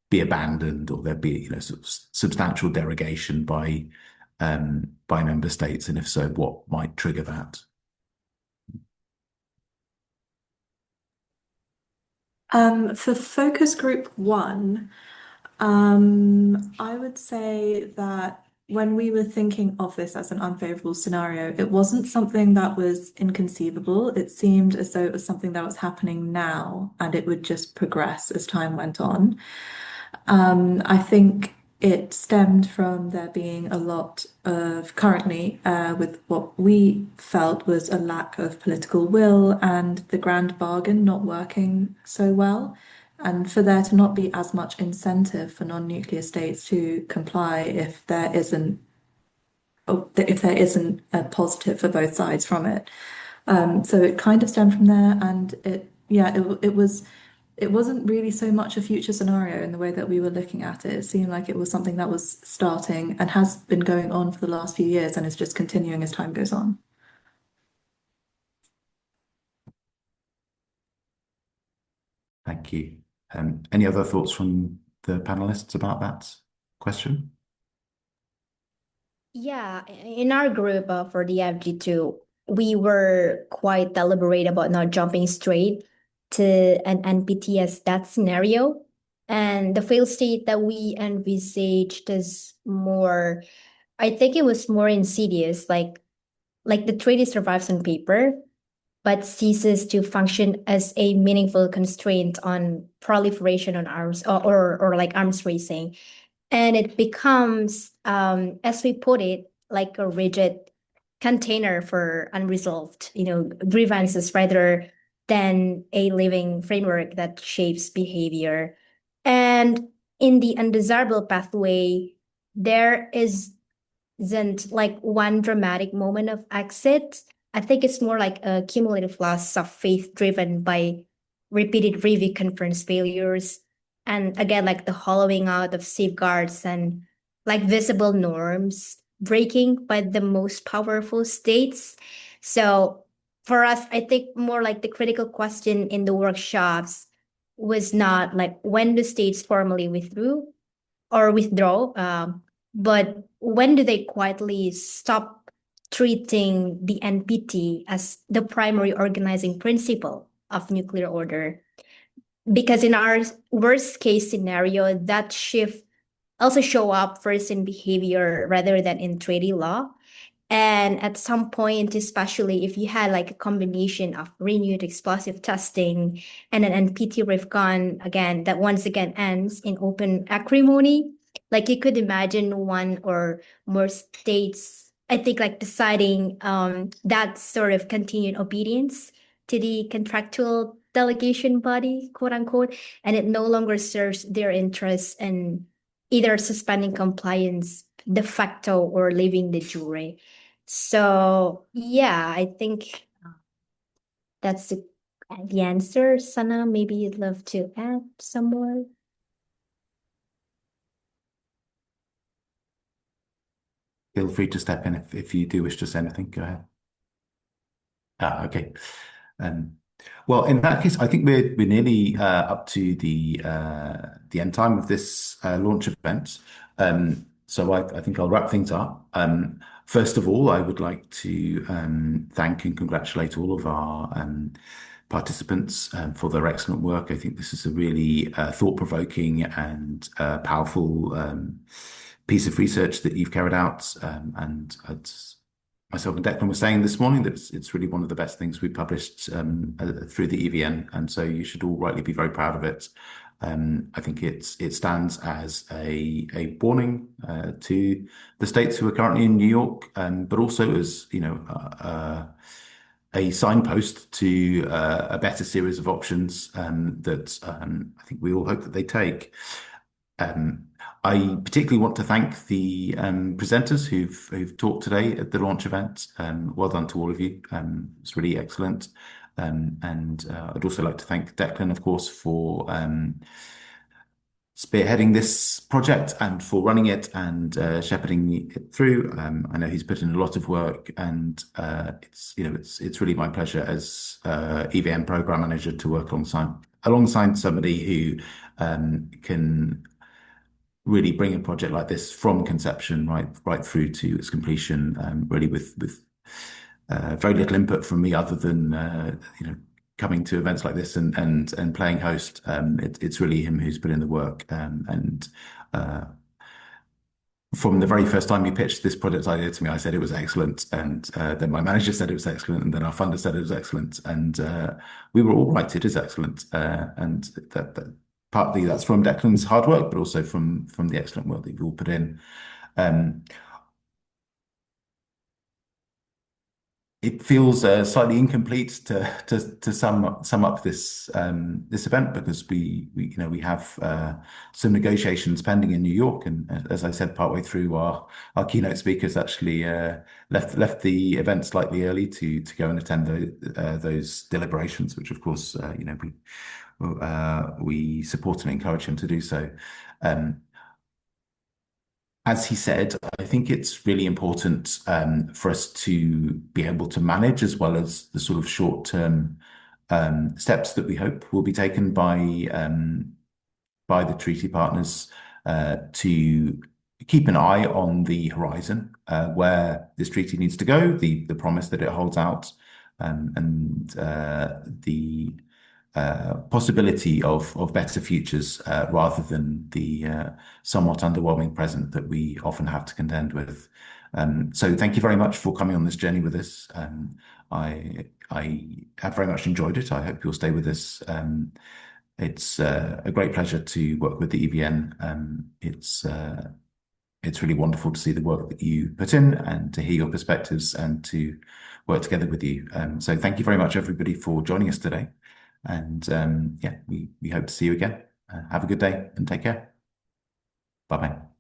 be abandoned, or there'd be, sort of substantial derogation by member states, and if so, what might trigger that? For focus group 1, I would say that when we were thinking of this as an unfavorable scenario, it wasn't something that was inconceivable. It seemed as though it was something that was happening now, and it would just progress as time went on. I think it stemmed from there being a lot of currently with what we felt was a lack of political will and the grand bargain not working so well, and for there to not be as much incentive for non-nuclear states to comply if there isn't a positive for both sides from it. So it kind of stemmed from there, and it wasn't really so much a future scenario in the way that we were looking at it. It seemed like it was something that was starting and has been going on for the last few years and is just continuing as time goes on. Thank you. Any other thoughts from the panelists about that question? Yeah, in our group for the FG2, we were quite deliberate about not jumping straight to an NPT as that scenario. And the fail state that we envisaged is more, I think it was more insidious, like the treaty survives on paper, but ceases to function as a meaningful constraint on proliferation on arms or like arms racing. And it becomes, as we put it, like a rigid container for unresolved, grievances rather than a living framework that shapes behavior. And in the undesirable pathway, there isn't like one dramatic moment of exit. I think it's more like a cumulative loss of faith driven by repeated review conference failures. And again, like the hollowing out of safeguards and like visible norms breaking by the most powerful states. So for us, I think more like the critical question in the workshops was not like when the states formally withdraw, but when do they quietly stop treating the NPT as the primary organizing principle of nuclear order? Because in our worst case scenario, that shift also show up first in behavior rather than in treaty law. And at some point, especially if you had like a combination of renewed explosive testing and an NPT RIFCON again, that once again ends in open acrimony, like you could imagine one or more states, I think like deciding that sort of continued obedience to the contractual delegation body, quote unquote, and it no longer serves their interests in either suspending compliance de facto or leaving the jury. So yeah, I think that's the answer. Sana, maybe you'd love to add some more. Feel free to step in if you do wish to say anything. Go ahead. Okay. Well, in that case, I think we're nearly up to the end time of this launch event. So I think I'll wrap things up. First of all, I would like to thank and congratulate all of our participants for their excellent work. I think this is a really thought-provoking and powerful piece of research that you've carried out. And myself and Declan were saying this morning that it's really one of the best things we've published through the EVN, and so you should all rightly be very proud of it. I think it stands as a warning to the states who are currently in New York, but also as a signpost to a better series of options that I think we all hope that they take. I particularly want to thank the presenters who've talked today at the launch event. Well done to all of you. It's really excellent. And I'd also like to thank Declan, of course, for spearheading this project and for running it and shepherding it through. I know he's put in a lot of work, and it's really my pleasure as EVN program manager to work alongside somebody who can really bring a project like this from conception right through to its completion, really with very little input from me other than coming to events like this and playing host. It's really him who's put in the work, and from the very first time he pitched this project idea to me, I said it was excellent, and then my manager said it was excellent, and then our funder said it was excellent, and we were all right. It is excellent, and that partly that's from Declan's hard work, but also from the excellent work that you've all put in. It feels slightly incomplete to sum up this event, because we have some negotiations pending in New York, and as I said, partway through, our keynote speakers actually left the event slightly early to go and attend those deliberations, which of course we support and encourage him to do so. As he said, I think it's really important for us to be able to manage, as well as the sort of short-term steps that we hope will be taken by the treaty partners to keep an eye on the horizon where this treaty needs to go, the promise that it holds out, and the possibility of better futures rather than the somewhat underwhelming present that we often have to contend with. So thank you very much for coming on this journey with us. I have very much enjoyed it. I hope you'll stay with us. It's a great pleasure to work with the EVN. It's really wonderful to see the work that you put in and to hear your perspectives and to work together with you. So thank you very much, everybody, for joining us today. And yeah, we hope to see you again. Have a good day and take care. Bye-bye.